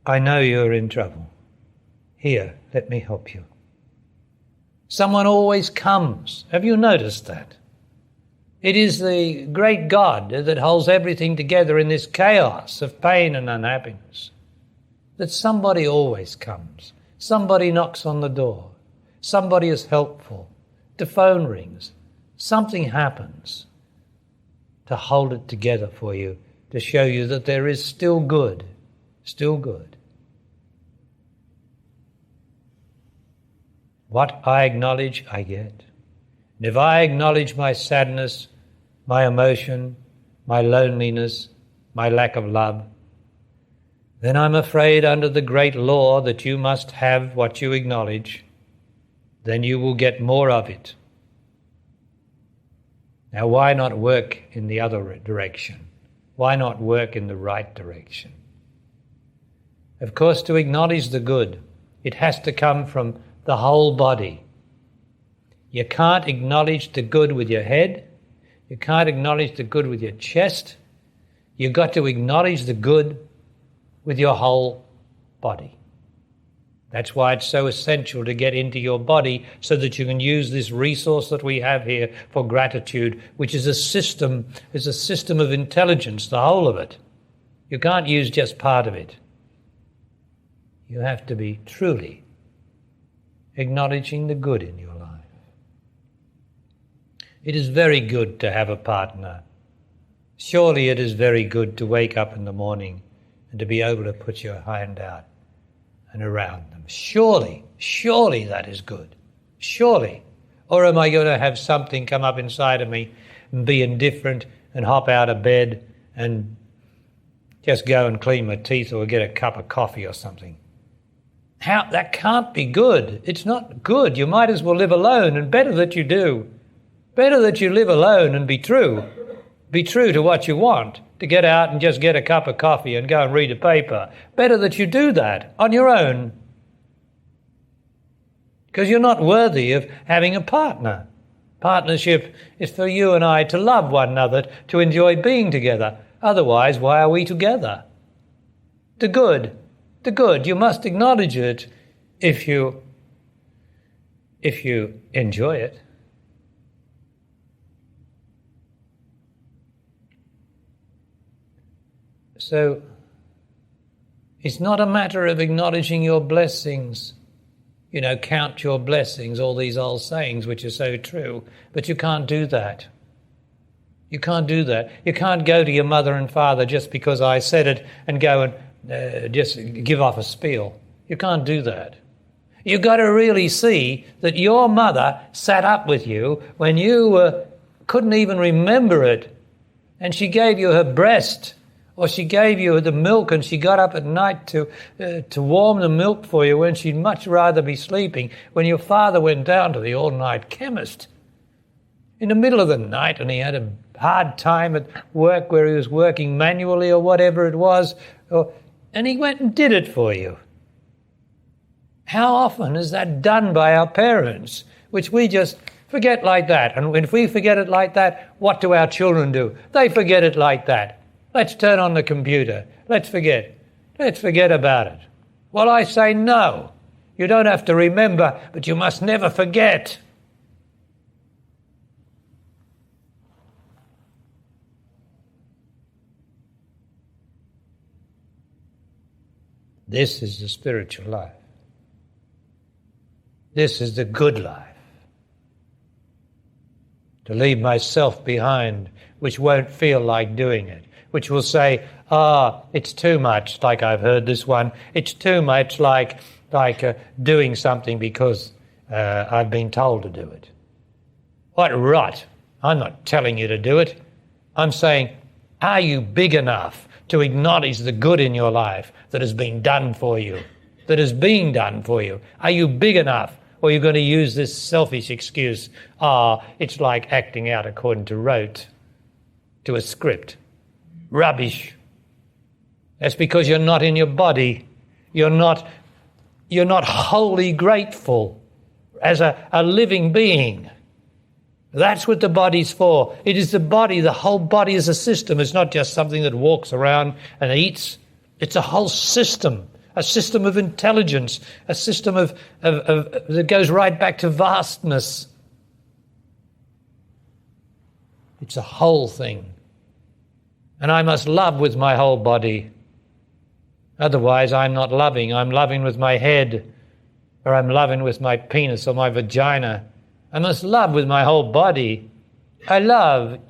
Speaker 1: I know you're in trouble. Here, let me help you. Someone always comes. Have you noticed that? It is the great God that holds everything together in this chaos of pain and unhappiness. That somebody always comes. Somebody knocks on the door. Somebody is helpful. The phone rings. Something happens to hold it together for you, to show you that there is still good, still good. What I acknowledge, I get. And if I acknowledge my sadness, my emotion, my loneliness, my lack of love, then I'm afraid under the great law that you must have what you acknowledge, then you will get more of it. Now, why not work in the other direction? Why not work in the right direction? Of course, to acknowledge the good, it has to come from the whole body. You can't acknowledge the good with your head. You can't acknowledge the good with your chest. You've got to acknowledge the good with your whole body. That's why it's so essential to get into your body so that you can use this resource that we have here for gratitude, which is a system of intelligence, the whole of it. You can't use just part of it. You have to be truly acknowledging the good in your life. It is very good to have a partner. Surely it is very good to wake up in the morning and to be able to put your hand out and around them. Surely that is good. Surely. Or am I going to have something come up inside of me and be indifferent and hop out of bed and just go and clean my teeth or get a cup of coffee or something? That can't be good. It's not good. You might as well live alone, and better that you do. Better that you live alone and be true. Be true to what you want, to get out and just get a cup of coffee and go and read a paper. Better that you do that on your own. Because you're not worthy of having a partner. Partnership is for you and I to love one another, to enjoy being together. Otherwise, why are we together? The good. You must acknowledge it if you enjoy it. So, it's not a matter of acknowledging your blessings. Count your blessings, all these old sayings which are so true. But you can't do that. You can't do that. You can't go to your mother and father just because I said it and go and just give off a spiel. You can't do that. You've got to really see that your mother sat up with you when you couldn't even remember it, and she gave you her breast, or she gave you the milk, and she got up at night to warm the milk for you when she'd much rather be sleeping, when your father went down to the all-night chemist in the middle of the night and he had a hard time at work where he was working manually or whatever it was, and he went and did it for you. How often is that done by our parents, which we just forget like that? And if we forget it like that, what do our children do? They forget it like that. Let's turn on the computer. Let's forget. Let's forget about it. Well, I say no. You don't have to remember, but you must never forget. This is the spiritual life. This is the good life. To leave myself behind, which won't feel like doing it, which will say, it's too much, like I've heard this one, it's too much like doing something because I've been told to do it. What rot. I'm not telling you to do it. I'm saying, are you big enough to acknowledge the good in your life that has been done for you, that is being done for you? Are you big enough? Or are you going to use this selfish excuse, it's like acting out according to rote, to a script? Rubbish. That's because you're not in your body. You're not wholly grateful as a living being. That's what the body's for. It is the body. The whole body is a system. It's not just something that walks around and eats. It's a whole system of intelligence, a system of that goes right back to vastness. It's a whole thing. And I must love with my whole body. Otherwise, I'm not loving. I'm loving with my head, or I'm loving with my penis or my vagina. I must love with my whole body. I love.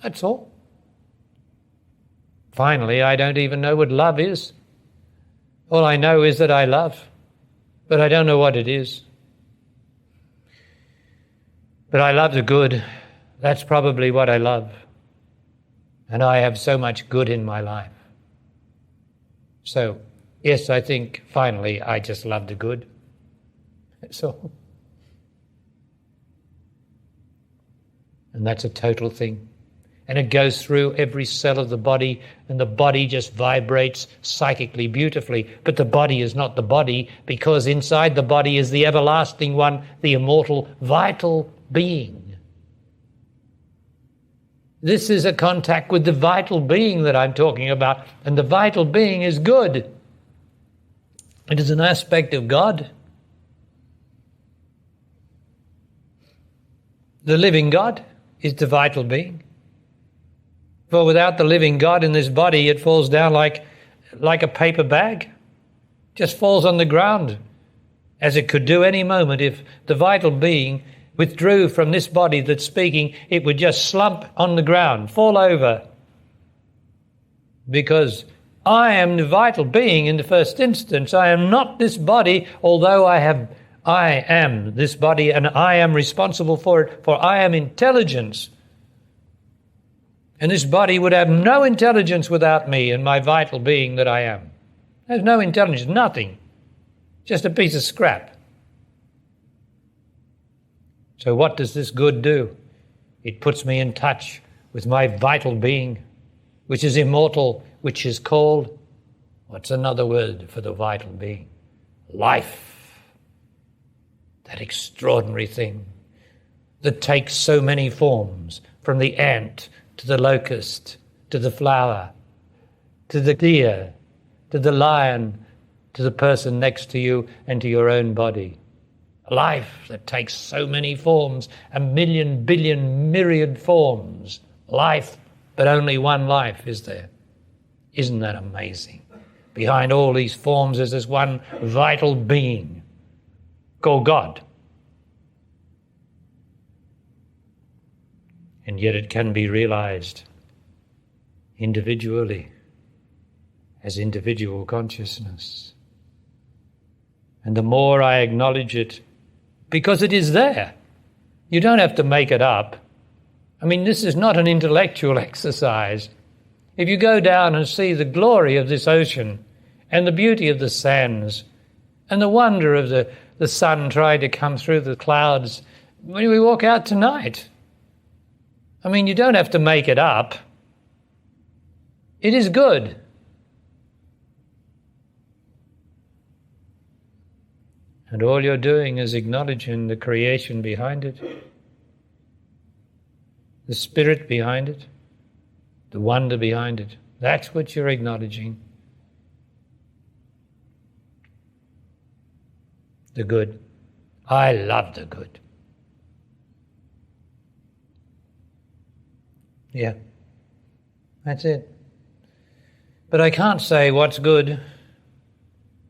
Speaker 1: That's all. Finally, I don't even know what love is. All I know is that I love, but I don't know what it is. But I love the good. That's probably what I love. And I have so much good in my life. So, yes, I think finally I just love the good. That's all. And that's a total thing. And it goes through every cell of the body, and the body just vibrates psychically beautifully. But the body is not the body, because inside the body is the everlasting one, the immortal, vital being. This is a contact with the vital being that I'm talking about, and the vital being is good. It is an aspect of God. The living God is the vital being. For without the living God in this body, it falls down like a paper bag. Just falls on the ground, as it could do any moment. If the vital being withdrew from this body that's speaking, it would just slump on the ground, fall over. Because I am the vital being in the first instance. I am not this body, although I am this body and I am responsible for it, for I am intelligence. And this body would have no intelligence without me and my vital being that I am. There's no intelligence, nothing. Just a piece of scrap. So what does this good do? It puts me in touch with my vital being, which is immortal, which is called, what's another word for the vital being? Life. That extraordinary thing that takes so many forms, from the ant to the locust, to the flower, to the deer, to the lion, to the person next to you and to your own body. Life that takes so many forms, a million, billion, myriad forms. Life, but only one life is there. Isn't that amazing? Behind all these forms is this one vital being called God. And yet it can be realized individually, as individual consciousness. And the more I acknowledge it, because it is there. You don't have to make it up. I mean, this is not an intellectual exercise. If you go down and see the glory of this ocean and the beauty of the sands and the wonder of the sun trying to come through the clouds when we walk out tonight, I mean, you don't have to make it up. It is good. And all you're doing is acknowledging the creation behind it, the spirit behind it, the wonder behind it. That's what you're acknowledging. The good. I love the good. Yeah, that's it. But I can't say what's good,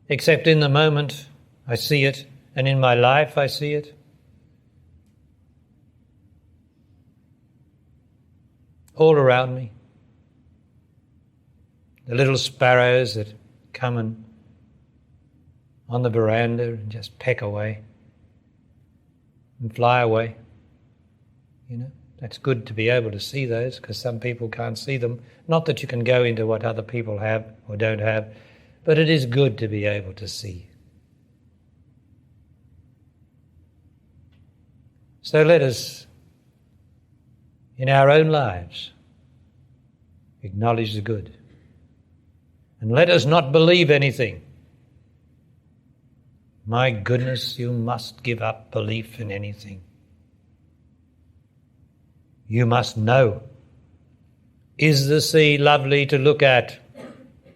Speaker 1: except in the moment I see it, and in my life I see it. All around me. The little sparrows that come and on the veranda and just peck away and fly away. You know, that's good to be able to see those, because some people can't see them. Not that you can go into what other people have or don't have, but it is good to be able to see. So let us, in our own lives, acknowledge the good. And let us not believe anything. My goodness, you must give up belief in anything. You must know. Is the sea lovely to look at?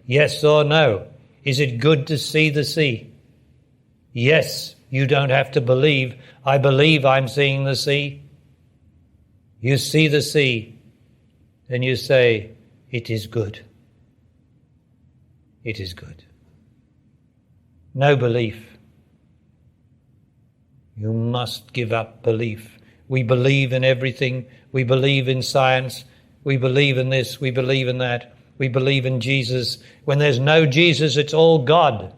Speaker 1: Yes or no? Is it good to see the sea? Yes, you don't have to believe. I believe I'm seeing the sea. You see the sea, then you say, it is good. It is good. No belief. You must give up belief. We believe in everything. We believe in science. We believe in this. We believe in that. We believe in Jesus. When there's no Jesus, it's all God.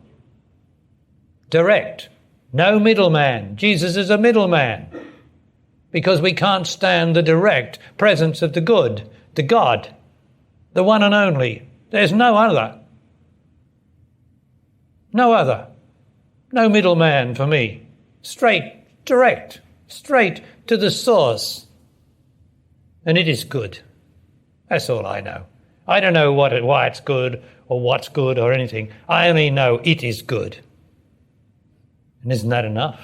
Speaker 1: Direct. No middleman. Jesus is a middleman. Because we can't stand the direct presence of the good, the God, the one and only. There's no other. No other. No middleman for me. Straight, direct, straight to the source. And it is good. That's all I know. I don't know why it's good or what's good or anything. I only know it is good. And isn't that enough?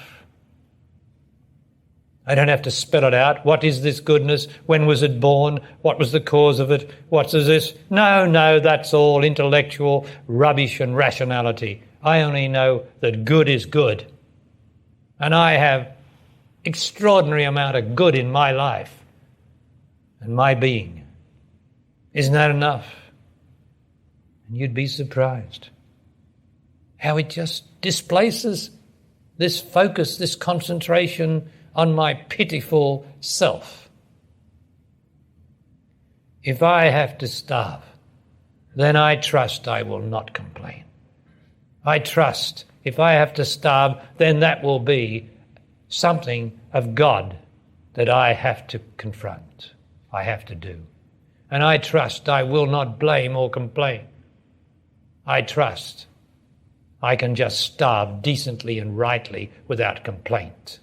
Speaker 1: I don't have to spell it out. What is this goodness? When was it born? What was the cause of it? What is this? No, that's all intellectual rubbish and rationality. I only know that good is good. And I have extraordinary amount of good in my life and my being. Isn't that enough? And you'd be surprised how it just displaces this focus, this concentration on my pitiful self. If I have to starve then I trust I will not complain. I trust if I have to starve, then that will be something of God that I have to confront, I have to do. And I trust I will not blame or complain. I trust I can just starve decently and rightly without complaint.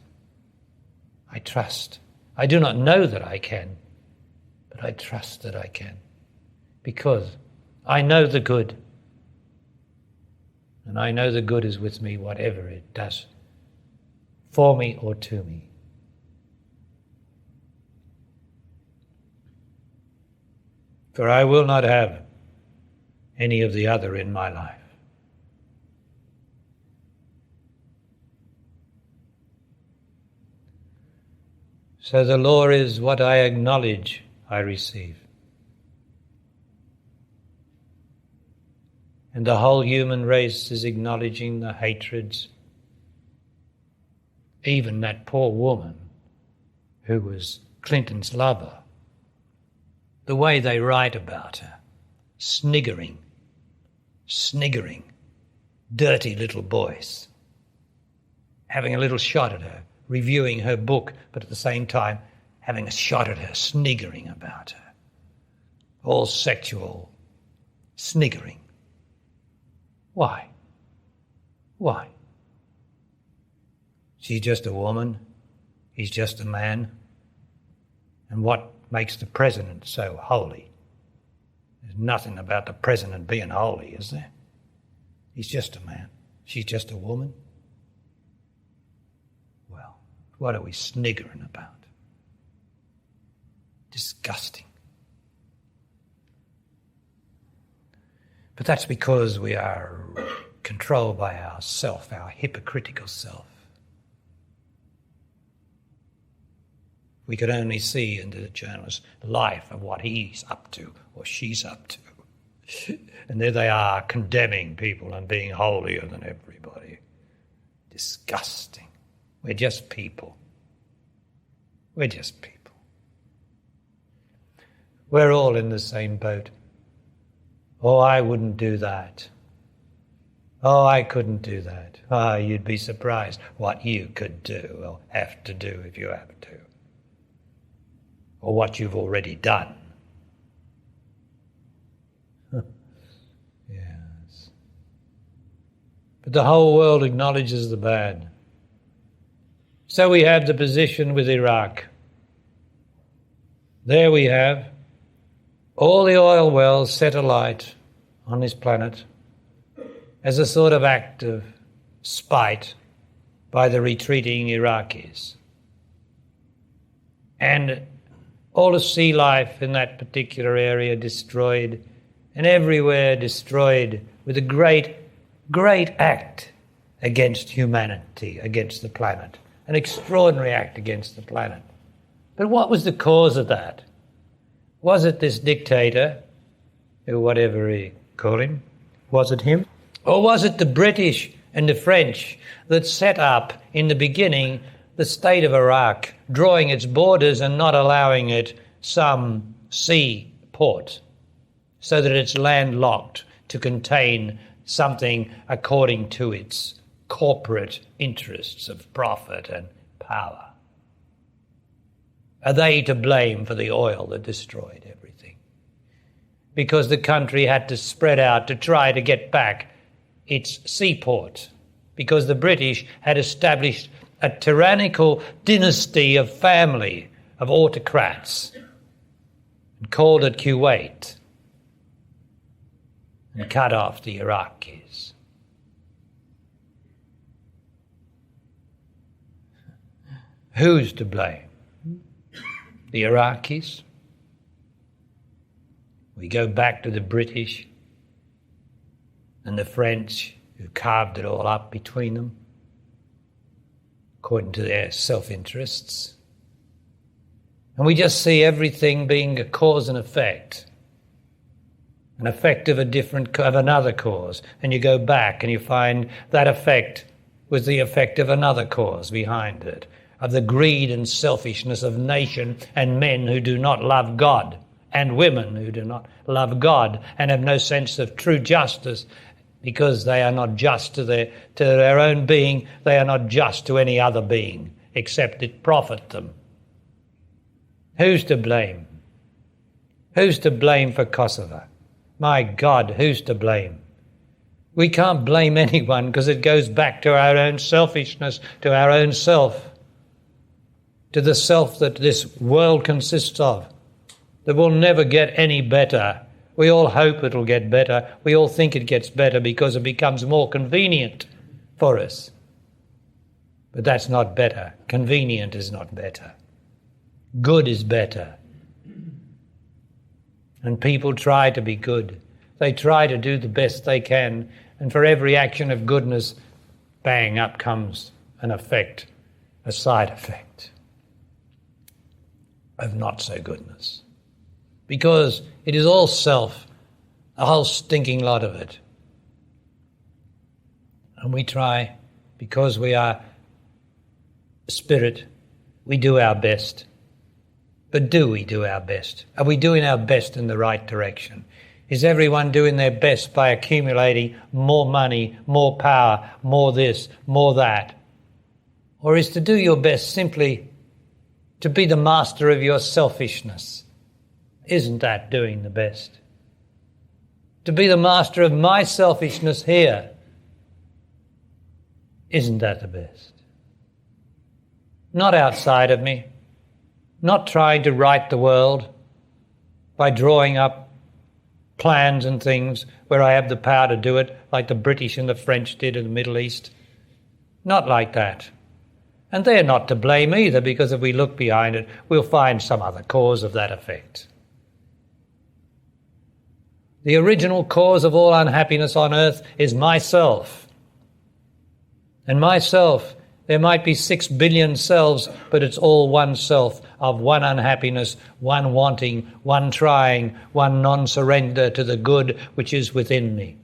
Speaker 1: I trust. I do not know that I can, but I trust that I can, because I know the good. And I know the good is with me, whatever it does, for me or to me. For I will not have any of the other in my life. So the law is what I acknowledge I receive. And the whole human race is acknowledging the hatreds. Even that poor woman who was Clinton's lover, the way they write about her, sniggering, dirty little boys, having a little shot at her, reviewing her book, but at the same time having a shot at her, sniggering about her. All sexual sniggering. Why? Why? She's just a woman. He's just a man. And what makes the president so holy? There's nothing about the president being holy, is there? He's just a man. She's just a woman. Well, what are we sniggering about? Disgusting. But that's because we are controlled by our self, our hypocritical self. We could only see into the journalist's life of what he's up to or she's up to. And there they are condemning people and being holier than everybody. Disgusting. We're just people. We're just people. We're all in the same boat. Oh, I wouldn't do that. Oh, I couldn't do that. Ah, you'd be surprised what you could do or have to do if you have to. Or what you've already done. Yes. But the whole world acknowledges the bad. So we have the position with Iraq. There we have all the oil wells set alight on this planet as a sort of act of spite by the retreating Iraqis. And all the sea life in that particular area destroyed, and everywhere destroyed with a great, great act against humanity, against the planet, an extraordinary act against the planet. But what was the cause of that? Was it this dictator, or whatever you call him? Was it him? Or was it the British and the French that set up in the beginning the state of Iraq, drawing its borders and not allowing it some sea port, so that it's landlocked to contain something according to its corporate interests of profit and power? Are they to blame for the oil that destroyed everything? Because the country had to spread out to try to get back its seaport, because the British had established a tyrannical dynasty of family of autocrats and called it Kuwait and cut off the Iraqis. Who's to blame? The Iraqis? We go back to the British and the French, who carved it all up between them according to their self-interests. And we just see everything being a cause and effect, an effect of another cause. And you go back and you find that effect was the effect of another cause behind it, of the greed and selfishness of nation and men who do not love God and women who do not love God and have no sense of true justice, because they are not just to their own being, they are not just to any other being, except it profit them. Who's to blame? Who's to blame for Kosovo? My God, who's to blame? We can't blame anyone because it goes back to our own selfishness, to our own self, to the self that this world consists of, that will never get any better. We all hope it'll get better. We all think it gets better because it becomes more convenient for us. But that's not better. Convenient is not better. Good is better. And people try to be good. They try to do the best they can, and for every action of goodness, bang, up comes an effect, a side effect of not so goodness. Because it is all self, a whole stinking lot of it. And we try, because we are spirit, we do our best. But do we do our best? Are we doing our best in the right direction? Is everyone doing their best by accumulating more money, more power, more this, more that? Or is to do your best simply to be the master of your selfishness? Isn't that doing the best? To be the master of my selfishness here, isn't that the best? Not outside of me, not trying to right the world by drawing up plans and things where I have the power to do it, like the British and the French did in the Middle East. Not like that. And they're not to blame either, because if we look behind it, we'll find some other cause of that effect. The original cause of all unhappiness on earth is myself. And myself, there might be 6 billion selves, but it's all one self of one unhappiness, one wanting, one trying, one non-surrender to the good which is within me.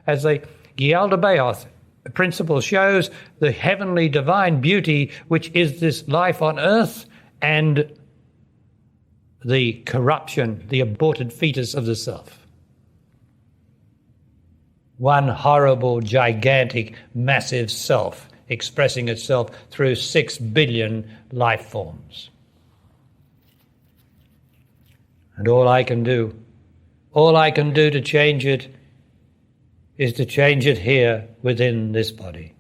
Speaker 1: As the Gyaldabaoth principle shows, the heavenly divine beauty which is this life on earth and the corruption, the aborted fetus of the self. One horrible, gigantic, massive self expressing itself through 6 billion life forms. And all I can do to change it is to change it here within this body.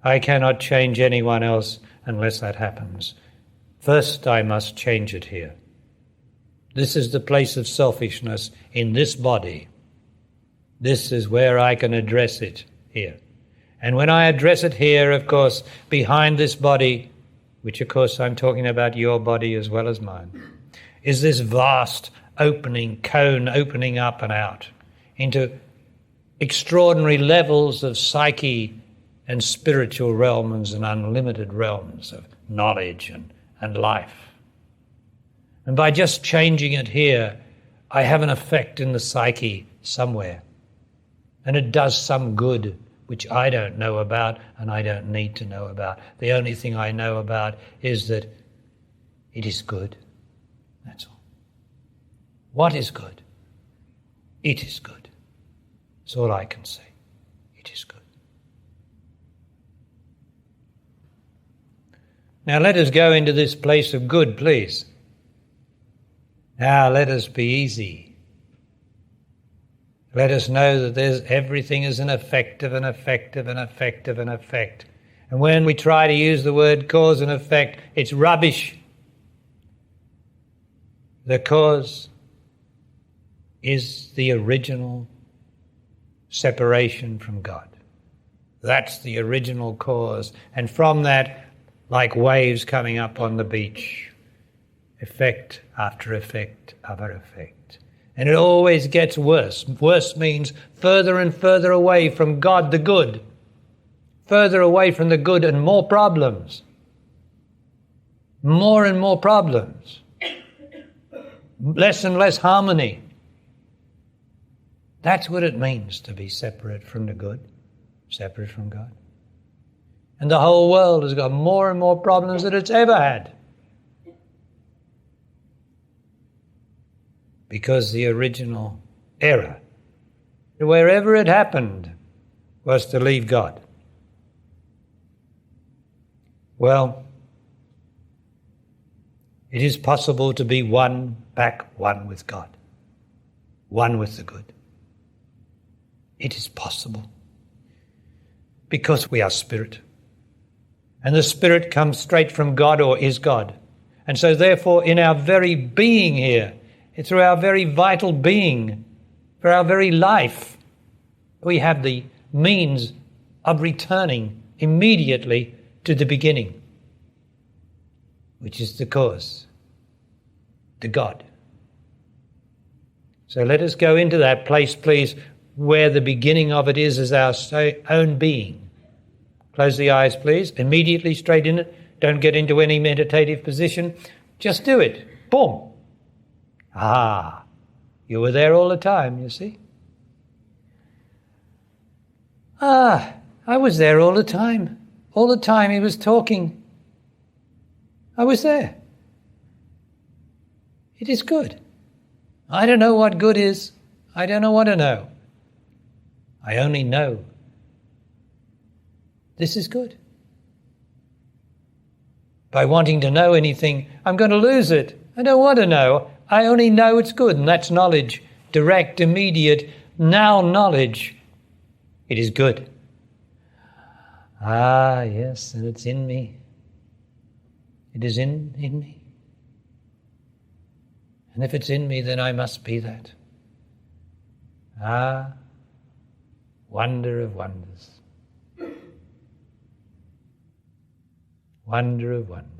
Speaker 1: I cannot change anyone else unless that happens. First, I must change it here. This is the place of selfishness in this body. This is where I can address it here. And when I address it here, of course, behind this body, which of course I'm talking about your body as well as mine, is this vast opening, cone opening up and out into extraordinary levels of psyche and spiritual realms and unlimited realms of knowledge and life. And by just changing it here, I have an effect in the psyche somewhere. And it does some good, which I don't know about and I don't need to know about. The only thing I know about is that it is good. That's all. What is good? It is good. That's all I can say. It is good. Now let us go into this place of good, please. Now let us be easy. Let us know that everything is an effect of an effect of an effect of an effect. And when we try to use the word cause and effect, it's rubbish. The cause is the original separation from God. That's the original cause. And from that, like waves coming up on the beach, effect after effect after effect. And it always gets worse. Worse means further and further away from God the good. Further away from the good and more problems. More and more problems. Less and less harmony. That's what it means to be separate from the good, separate from God. And the whole world has got more and more problems than it's ever had. because the original error, wherever it happened, was to leave God. Well, it is possible to be one with God, one with the good. It is possible because we are spirit. And the spirit comes straight from God or is God. And so therefore in our very being here, through our very vital being, for our very life, we have the means of returning immediately to the beginning, which is the cause, to God. So let us go into that place, please, where the beginning of it is our own being. Close the eyes, please. Immediately straight in it. Don't get into any meditative position. Just do it. Boom. Ah, you were there all the time, you see. Ah, I was there all the time. All the time he was talking. I was there. It is good. I don't know what good is. I don't know what to know. I only know this is good. By wanting to know anything, I'm going to lose it. I don't want to know. I only know it's good, and that's knowledge. Direct, immediate, now knowledge. It is good. Ah, yes, and it's in me. It is in me. And if it's in me, then I must be that. Ah, wonder of wonders. Wonder of wonders.